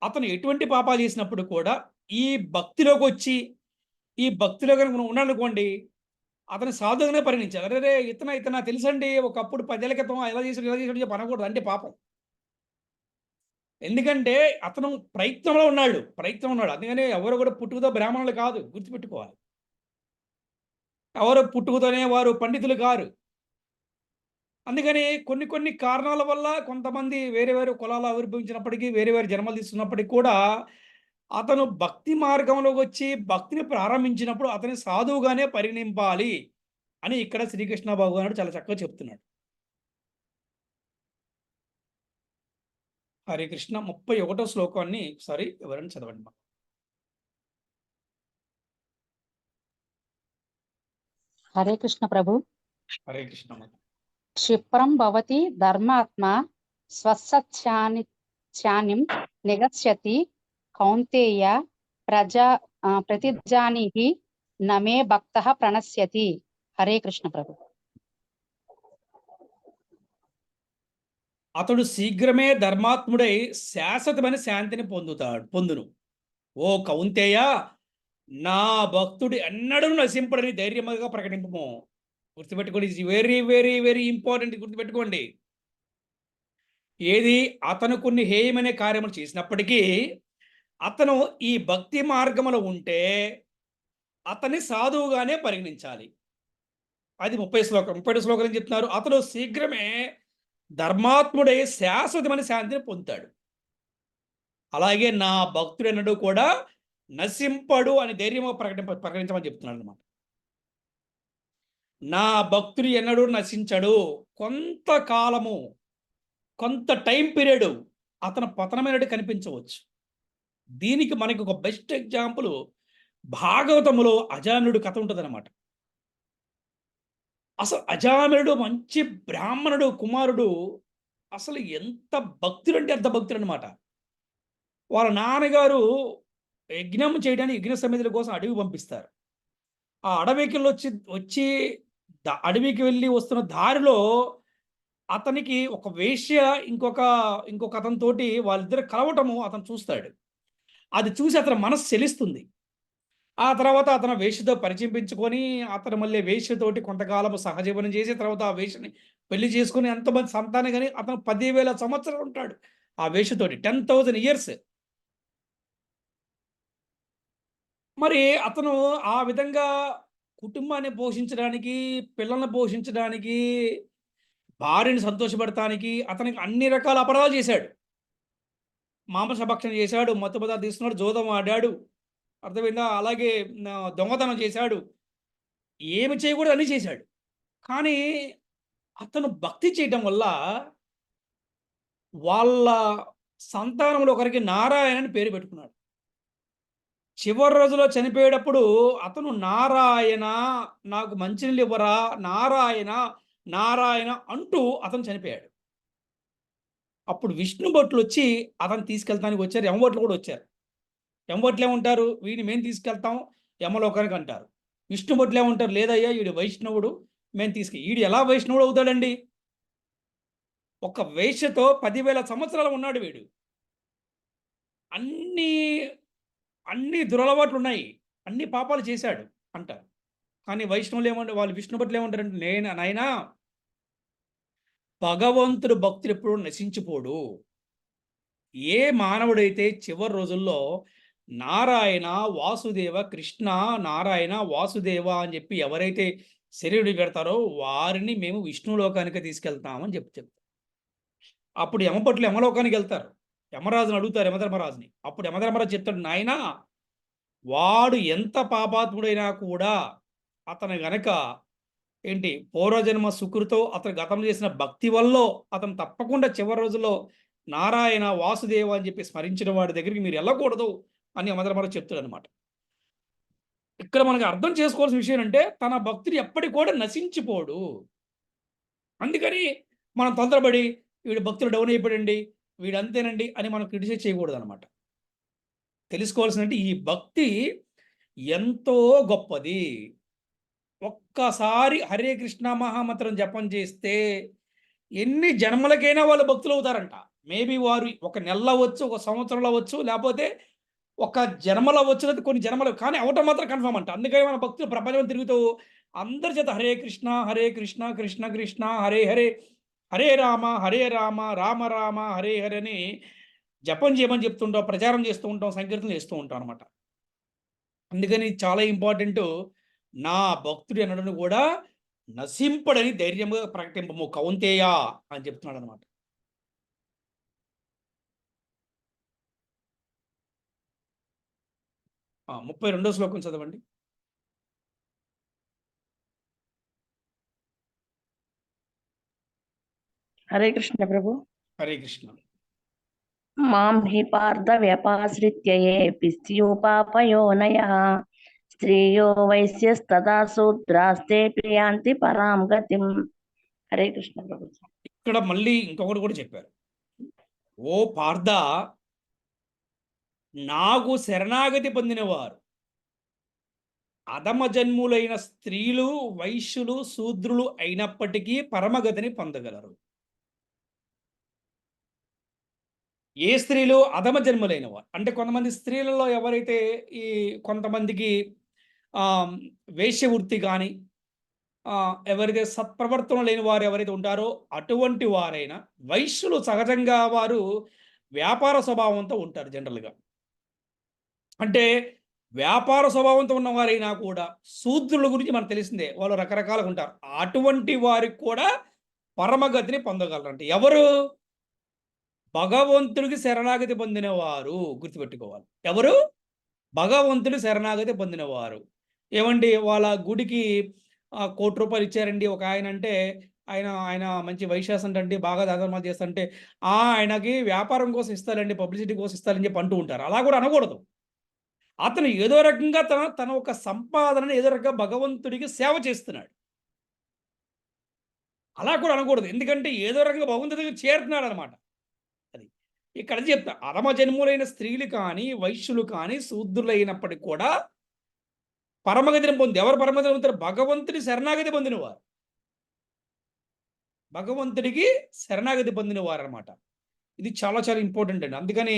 అతను ఎటువంటి పాపాలు చేసినప్పుడు కూడా ఈ భక్తిలోకి వచ్చి ఈ భక్తిలో కనుక ఉన్నాడనుకోండి, అతను సాధువుగానే పరిగణించాలి. అరే ఇతను తెలుసండి, ఒకప్పుడు 10 ఏళ్ల క్రితం ఇలా చేసాడు చెప్పి అనకూడదు, అంటే పాపం. ఎందుకంటే అతను ప్రయత్నంలో ఉన్నాడు. అందుకనే ఎవరు కూడా పుట్టుకతో బ్రాహ్మణులు కాదు, గుర్తుపెట్టుకోవాలి. ఎవరు పుట్టుకతోనే వారు పండితులు కారు. అందుకని కొన్ని కారణాల వల్ల కొంతమంది వేరే కులాలు ఆవిర్భవించినప్పటికీ, వేరే జన్మలు తీసుకున్నప్పటికీ కూడా అతను భక్తి మార్గంలోకి వచ్చి భక్తిని ప్రారంభించినప్పుడు అతని సాధువుగానే పరిగణింపాలి అని ఇక్కడ శ్రీకృష్ణ భగవానుడు చాలా చక్కగా చెప్తున్నాడు. హరే కృష్ణ. 31వ శ్లోకాన్ని ఒకసారి ఎవరైనా చదవండి. హరే కృష్ణ ప్రభు. హరే కృష్ణ. క్షిప్రం భవతి ధర్మాత్మ స్వసత్యానిం నిగచ్చతి కౌంతేయ ప్రతిజానీహి నమే భక్తః ప్రణశ్యతి. హరే కృష్ణ ప్రభు. అతడు శీఘ్రమే ధర్మాత్ముడై శాశ్వతమైన శాంతిని పొందును. ఓ కౌంతేయ, నా భక్తుడు ఎన్నడూ నశింపడని ధైర్యముగా ప్రకటింపము. గుర్తుపెట్టుకోండి, ఇది వెరీ వెరీ వెరీ ఇంపార్టెంట్. గుర్తుపెట్టుకోండి, ఏది అతను కొన్ని హేయమనే కార్యములు చేసినప్పటికీ అతను ఈ భక్తి మార్గములో ఉంటే అతన్ని సాధువుగానే పరిగణించాలి. అది 30 శ్లోకం ఏం చెప్తున్నారు? అతడు శీఘ్రమే ధర్మాత్ముడై శాశ్వతమైన శాంతిని పొందుతాడు. అలాగే నా భక్తుడు ఎన్నడూ కూడా నశింపడు అని ధైర్యంగా ప్రకటించమని చెప్తున్నాడు అనమాట. నా భక్తుడు ఎన్నడూ నశించడు. కొంతకాలము, కొంత టైం పీరియడ్ అతను పతనమైనట్టు కనిపించవచ్చు. దీనికి మనకి ఒక బెస్ట్ ఎగ్జాంపుల్ భాగవతములో అజామినుడు కథ ఉంటుందన్నమాట. అసలు అజామినుడు మంచి బ్రాహ్మణుడు కుమారుడు, అసలు ఎంత భక్తుడు అంటే అంత భక్తుడు అనమాట. వాళ్ళ నాన్నగారు యజ్ఞం చేయడానికి యజ్ఞ సమితుల కోసం అడవి పంపిస్తారు. ఆ అడవికి వచ్చి అడవికి వెళ్ళి వస్తున్న దారిలో అతనికి ఒక వేశ్య ఇంకొక అతనితోటి వాళ్ళిద్దరు కలవటము అతను చూస్తాడు. అది చూసి అతని మనసు చెలిస్తుంది. ఆ తర్వాత అతను వేశ్యతో పరిచయం పెంచుకొని అతను మళ్ళీ వేశ్యతోటి కొంతకాలం సహజీవనం చేసి తర్వాత ఆ వేశ్యని పెళ్లి చేసుకుని ఎంతమంది సంతానం కానీ అతను 10,000 సంవత్సరాలు ఉంటాడు ఆ వేశ్యతోటి, 10,000 years. మరి అతను ఆ విధంగా కుటుంబాన్ని పోషించడానికి, పిల్లల్ని పోషించడానికి, భార్యని సంతోషపెడటానికి అతనికి అన్ని రకాల అపరాధాలు చేశాడు. మాంసభక్షణ చేశాడు, మత్తు పదార్థాలు తీసుకున్నాడు, జోదం ఆడాడు, అర్థమైందా? అలాగే దొంగతనం చేశాడు, ఏమి చేయకూడదు అన్నీ చేశాడు. కానీ అతను భక్తి చేయటం వల్ల వాళ్ళ సంతానంలో ఒకరికి నారాయణ అని పేరు పెట్టుకున్నాడు. చివరి రోజులో చనిపోయేటప్పుడు అతను నారాయణ, నాకు మంచినీళ్ళు ఇవ్వరా, నారాయణ నారాయణ అంటూ అతను చనిపోయాడు. అప్పుడు విష్ణు భట్లు వచ్చి అతను తీసుకెళ్తానికి వచ్చారు. యమభట్లు కూడా వచ్చారు. యమభట్లు ఏమంటారు? వీడిని మేము తీసుకెళ్తాం యమలోకానికి అంటారు. విష్ణు భట్లు ఏమంటారు? లేదయ్యా, వీడు వైష్ణవుడు, మేము ఈడు ఎలా వైష్ణవుడు అవుతాడండి? ఒక వేశ్యతో 10,000 సంవత్సరాలు ఉన్నాడు వీడు. అన్ని దురలవాట్లు ఉన్నాయి, అన్ని పాపాలు చేశాడు అంటారు. కానీ వైష్ణవులు ఏమంటారు? వాళ్ళు విష్ణు భట్లు ఏమంటారంటే, నాయనా, భగవంతుడు భక్తుడు ఎప్పుడు నశించిపోడు. ఏ మానవుడైతే చివరి రోజుల్లో నారాయణ వాసుదేవ, కృష్ణ నారాయణ వాసుదేవ అని చెప్పి ఎవరైతే శరీరుడు పెడతారో వారిని మేము విష్ణులోకానికి తీసుకెళ్తామని చెప్తారు. అప్పుడు యమపట్లు యమలోకానికి వెళ్తారు. యమరాజుని అడుగుతారు, యమధర్మరాజుని. అప్పుడు యమధర్మరాజు చెప్తాడు, నాయన, వాడు ఎంత పాపాత్ముడైనా కూడా అతను గనక పూర్వజన్మ సుకృతో అతను గతంలో చేసిన భక్తి వల్ల అతను తప్పకుండా చివరి రోజుల్లో నారాయణ వాసుదేవ అని చెప్పి స్మరించిన వాడి దగ్గరికి మీరు వెళ్ళకూడదు అని యమధర్మరాజు చెప్తాడు అనమాట. ఇక్కడ మనకు అర్థం చేసుకోవాల్సిన విషయం అంటే, తన భక్తుడు ఎప్పటికి కూడా నశించిపోడు. అందుకని మనం తొందరపడి వీడు భక్తులు డౌన్ అయిపోయాడండి, వీడు అంతేనండి అని మనం క్రిటిసైజ్ చేయకూడదు అనమాట. తెలుసుకోవాల్సిందంటే ఈ భక్తి ఎంతో గొప్పది. ఒక్కసారి హరే కృష్ణ మహామంత్రం జపం చేస్తే ఎన్ని జన్మలకైనా వాళ్ళు భక్తులు అవుతారంట. మేబీ వారు ఒక నెల అవ్వచ్చు, ఒక సంవత్సరంలో అవ్వచ్చు, లేకపోతే ఒక జన్మలో అవ్వచ్చు, కొన్ని జన్మలు, కానీ అవటం మాత్రం కన్ఫర్మ్ అంట. అందుకని మన భక్తులు ప్రపంచం తిరుగుతూ అందరి చేత హరే కృష్ణ కృష్ణ కృష్ణ హరే హరే, హరే రామ రామ రామ హరే హరే అని జపం చేయమని చెప్తుంటాం, ప్రచారం చేస్తూ ఉంటాం, సంకీర్తన చేస్తూ ఉంటాం అనమాట. అందుకని చాలా ఇంపార్టెంట్. నా భక్తుడు ఎన్నడను కూడా నశింపడని ధైర్యంగా ప్రకటింపము కౌంతేయ అని చెప్తున్నాడు అనమాట. ఆ 32వ శ్లోకం చదవండి. హరే కృష్ణ ప్రభు. హరే కృష్ణ. మాం హి పార్థ వ్యపాశ్రిత్య యే పిస్యూపాపయోనయః స్త్రియో వైశ్యస్తదా శూద్రాస్తే ప్రియాంతి పరాం గతిం. హరే కృష్ణ ప్రభు. ఇక్కడ మళ్ళీ ఇంకొకటి కూడా చెప్పారు. ఓ పార్థ, నాకు శరణాగతి పొందినవారు అధమ జన్ములైన స్త్రీలు, వైశ్యులు, శూద్రులు అయినప్పటికీ పరమగతిని పొందగలరు. ఏ స్త్రీలు అధమ జన్మలైన వారు. అంటే కొంతమంది స్త్రీలలో ఎవరైతే ఈ కొంతమందికి వేశ్య వృత్తి కానీ ఎవరైతే సత్ప్రవర్తన లేని వారు ఎవరైతే ఉంటారో అటువంటి వారైనా వైశ్యులు సహజంగా వారు వ్యాపార స్వభావంతో ఉంటారు జనరల్గా. అంటే వ్యాపార స్వభావంతో ఉన్నవారైనా కూడా శూద్రుల గురించి మనకు తెలిసిందే, వాళ్ళు రకరకాలుగా ఉంటారు. అటువంటి వారికి కూడా పరమగతిని పొందగలరంటే ఎవరు? భగవంతుడికి శరణాగతి పొందినవారు. గుర్తుపెట్టుకోవాలి. ఎవరు? భగవంతుడు శరణాగతి పొందినవారు. ఏమండి వాళ్ళ గుడికి ₹1,00,00,000 ఇచ్చారండి ఒక ఆయన అంటే, ఆయన ఆయన మంచి వైశ్యాసంటండి, బాగా దానధర్మాలు చేస్తారంటే, ఆయనకి వ్యాపారం కోసం ఇస్తారండి, పబ్లిసిటీ కోసం ఇస్తారని చెప్పి అంటూ ఉంటారు. అలా కూడా అనకూడదు. అతను ఏదో రకంగా తన ఒక సంపాదనని ఏదో రకంగా భగవంతుడికి సేవ చేస్తున్నాడు. అలా కూడా అనకూడదు. ఎందుకంటే ఏదో రకంగా భగవంతుడి దగ్గర చేరుతున్నాడు అనమాట. అది ఇక్కడ చెప్తా, అధమ జన్ములైన స్త్రీలు కానీ వైశ్యులు కానీ శూద్రులైనప్పటికీ కూడా పరమగతిని పొంది, ఎవరు పరమగతిని పొందుతారు? భగవంతుడి శరణాగతి పొందినవారు. భగవంతుడికి శరణాగతి పొందినవారు అనమాట. ఇది చాలా చాలా ఇంపార్టెంట్ అండి. అందుకని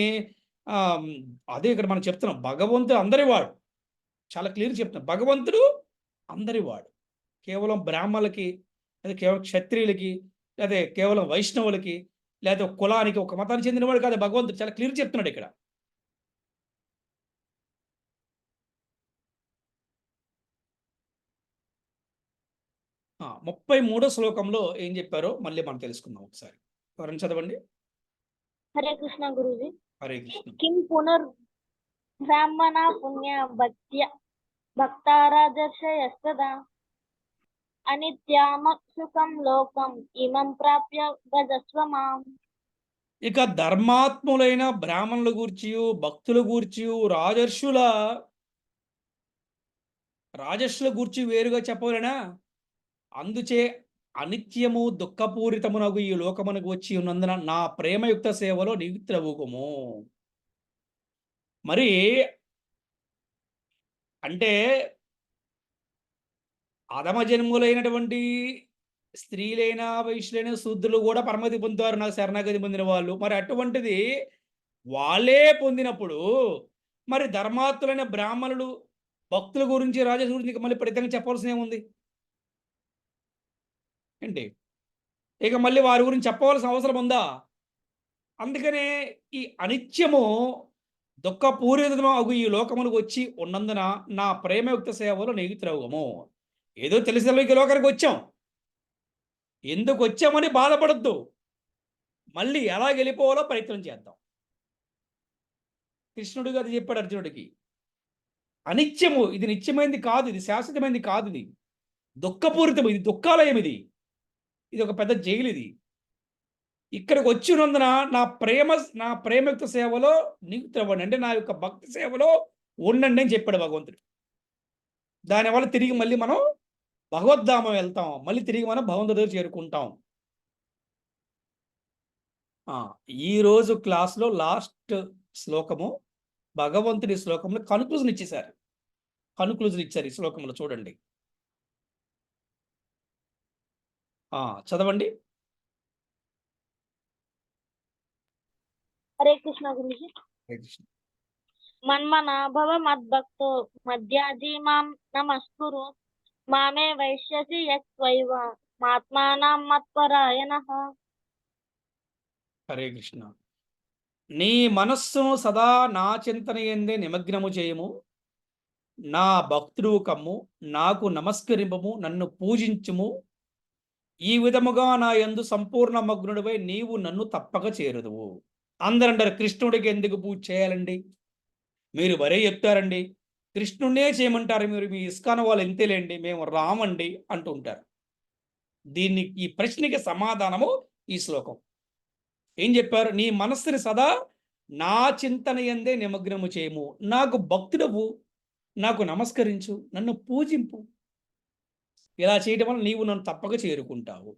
అదే ఇక్కడ మనం చెప్తున్నాం, భగవంతుడు అందరి వాడు. చాలా క్లియర్ చెప్తున్నాం, భగవంతుడు అందరి వాడు. కేవలం బ్రాహ్మణులకి, లేదా కేవలం క్షత్రియులకి, లేదా కేవలం వైష్ణవులకి, లేదా ఒక కులానికి, ఒక మతానికి చెందినవాడు కాదు భగవంతుడు. చాలా క్లియర్ చెప్తున్నాడు ఇక్కడ. ఆ 33వ శ్లోకంలో ఏం చెప్పారో మళ్ళీ మనం తెలుసుకుందాం ఒకసారి. ఎవరైనా చదవండి. హరే కృష్ణ గురుజీ. హరే కృష్ణ. కిం పునర్ బ్రాహ్మణ పుణ్య భక్త్య భక్తారాదర్శయస్తదా అనిత్యామ సుఖం లోకం ఇమం ప్రాప్య భజస్వ మాం. ఇక ధర్మాత్ములైన బ్రాహ్మణుల గూర్చియు, భక్తుల గూర్చియు, రాజర్షుల గూర్చి వేరుగా చెప్పవలెనా? అందుచే అనిత్యము దుఃఖపూరితమునగు ఈ లోకమునకు వచ్చి ఉన్నందున నా ప్రేమయుక్త సేవలో నియుక్తవుకుము. మరి అంటే అధమ జన్ములైనటువంటి స్త్రీలైన వైశ్యులైన శూద్రులు కూడా పరమగతి పొందుతారు, నాకు శరణాగతి పొందిన వాళ్ళు. మరి అటువంటిది వాళ్ళే పొందినప్పుడు మరి ధర్మాత్తులైన బ్రాహ్మణులు, భక్తుల గురించి, రాజసు గురించి మళ్ళీ ప్రత్యేకంగా చెప్పాల్సిన ఏముంది ఏంటి? ఇక మళ్ళీ వారి గురించి చెప్పవలసిన అవసరం ఉందా? అందుకనే ఈ అనిత్యము దుఃఖపూరితము అగు ఈ లోకములకు వచ్చి ఉన్నందున నా ప్రేమయుక్త సేవలో నియుక్తులవుము. ఏదో తెలిసిన ఈ లోకానికి వచ్చాం, ఎందుకు వచ్చామని బాధపడద్దు, మళ్ళీ ఎలా వెళ్ళిపోవాలో ప్రయత్నం చేద్దాం. కృష్ణుడు అది చెప్పాడు అర్జునుడికి. అనిత్యము, ఇది నిత్యమైనది కాదు, ఇది శాశ్వతమైనది కాదు, ఇది దుఃఖపూరితం, ఇది దుఃఖాలయం, ఇది ఒక పెద్ద జైలు. ఇది ఇక్కడికి వచ్చి ఉన్నందున నా ప్రేమయుక్త సేవలో నియుక్తవ్వండి, అంటే నా యొక్క భక్తి సేవలో ఉండండి అని చెప్పాడు భగవంతుడు. దానివల్ల తిరిగి మళ్ళీ మనం భగవద్ధామం వెళ్తాం, మళ్ళీ తిరిగి మనం భగవంతుడి దగ్గర చేరుకుంటాం. ఈరోజు క్లాస్లో లాస్ట్ శ్లోకము, భగవంతుడి శ్లోకంలో కన్క్లూజన్ ఇచ్చేశారు. కన్క్లూజన్ ఇచ్చారు ఈ శ్లోకంలో, చూడండి. చదవండి. హరే కృష్ణ గురుజీ. మన్మనా భవ మద్భక్తో మధ్యాజీ మాం నమస్కురు మామే వైశ్యసి యత్వైవ మాత్మానం మత్పరాయణః. హరే కృష్ణ. నీ మనస్సును సదా నా చింతన యందే నిమగ్నము చేయము, నా భక్తుడు కమ్ము, నాకు నమస్కరింపము, నన్ను పూజించుము. ఈ విధముగా నా యందు సంపూర్ణ మగ్నుడివై నీవు నన్ను తప్పక చేరుదువు. అందరంటారు, కృష్ణుడికి ఎందుకు పూజ చేయాలండి, మీరు వరే చెప్తారండి, కృష్ణుడినే చేయమంటారు మీరు, మీ ఇస్కాన్ వాళ్ళు ఎంతేలేండి, మేము రామండి అంటూ ఉంటారు. ఈ ప్రశ్నకి సమాధానము ఈ శ్లోకం. ఏం చెప్పారు? నీ మనస్సుని సదా నా చింతన యందే నిమగ్నము చేయము, నాకు భక్తుడవు, నాకు నమస్కరించు, నన్ను పూజింపు. ఇలా చేయడం వల్ల నీవు నన్ను తప్పక చేరుకుంటావు.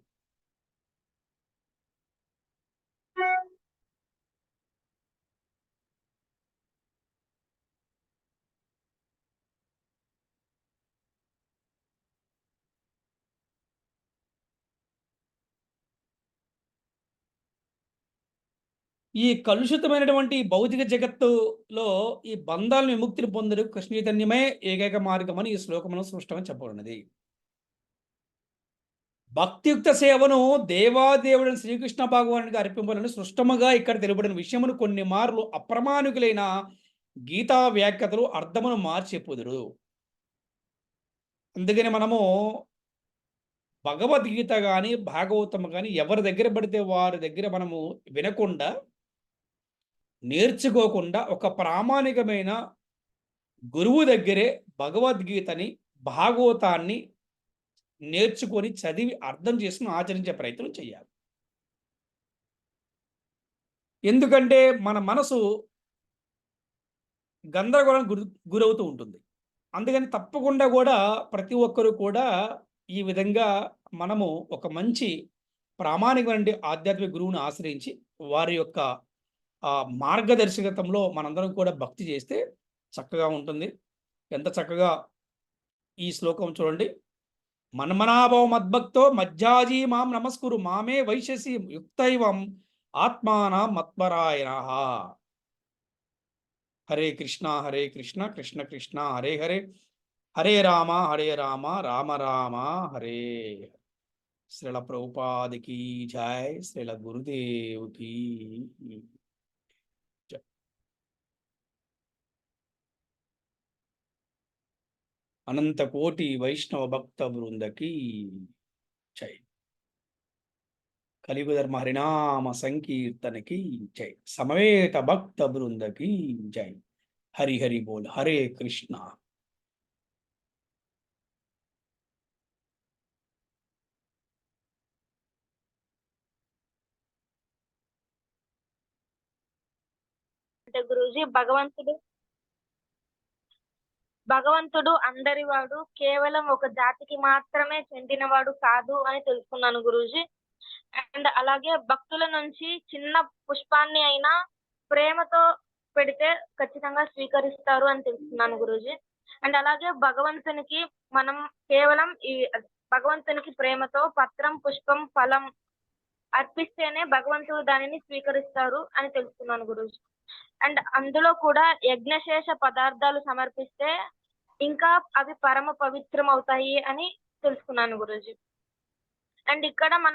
ఈ కలుషితమైనటువంటి భౌతిక జగత్తులో ఈ బంధాలను విముక్తిని పొందడం కృష్ణ చైతన్యమే ఏకైక మార్గం అని ఈ శ్లోకమును స్పష్టంగా చెప్పబడినది. భక్తియుక్త సేవను దేవాదేవుడైన శ్రీకృష్ణ భగవానుడికి అర్పింపాలని స్పష్టముగా ఇక్కడ తెలుపబడిన విషయమును కొన్ని మార్లు అప్రమాణికులైన గీతా వ్యాఖ్యతలు అర్థమును మార్చి చెప్పుదురు. అందుకని మనము భగవద్గీత కానీ భాగవతం కానీ ఎవరి దగ్గర పడితే వారి దగ్గర మనము వినకుండా, నేర్చుకోకుండా ఒక ప్రామాణికమైన గురువు దగ్గరే భగవద్గీతని భాగవతాన్ని నేర్చుకొని చదివి అర్థం చేసుకుని ఆచరించే ప్రయత్నం చేయాలి. ఎందుకంటే మన మనసు గందరగోళం గురవుతూ ఉంటుంది. అందుకని తప్పకుండా కూడా ప్రతి ఒక్కరూ కూడా ఈ విధంగా మనము ఒక మంచి ప్రామాణికమైన ఆధ్యాత్మిక గురువుని ఆశ్రయించి వారి యొక్క మార్గదర్శకత్వంలో మనందరం కూడా భక్తి చేస్తే చక్కగా ఉంటుంది. ఎంత చక్కగా ఈ శ్లోకం చూడండి. మన్మనాభవ మద్భక్తో మజ్జాజీ మాం నమస్కురు మామే వైశసి యుక్తైవం ఆత్మానం మత్పరాయణః. హరే కృష్ణ కృష్ణ కృష్ణ హరే హరే, హరే రామ రామ రామ హరే. శ్రీల ప్రభుపాదికి జై, శ్రీల గురుదేవుకి జై. అనంత కోటి వైష్ణవ భక్త బృందకి జై. కలియుగ ధర్మ హరినామ సంకీర్తనకి జై. సమవేత భక్త బృందకి జై. హరి హరి బోల్. హరే కృష్ణ. అంటే గురూజీ, భగవంతుడు అందరివాడు, కేవలం ఒక జాతికి మాత్రమే చెందినవాడు కాదు అని తెలుసుకున్నాను గురూజీ. అండ్ అలాగే భక్తుల నుంచి చిన్న పుష్పాన్ని అయినా ప్రేమతో పెడితే ఖచ్చితంగా స్వీకరిస్తారు అని తెలుసుకున్నాను గురూజీ. అండ్ అలాగే మనం కేవలం భగవంతునికి ప్రేమతో పత్రం, పుష్పం, ఫలం అర్పిస్తేనే భగవంతుడు దానిని స్వీకరిస్తారు అని తెలుసుకున్నాను గురూజీ. అండ్ అందులో కూడా యజ్ఞశేష పదార్థాలు సమర్పిస్తే ఇంకా అవి పరమ పవిత్రం అవుతాయి అని తెలుసుకున్నాను గురూజీ. అండ్ ఇక్కడ మనం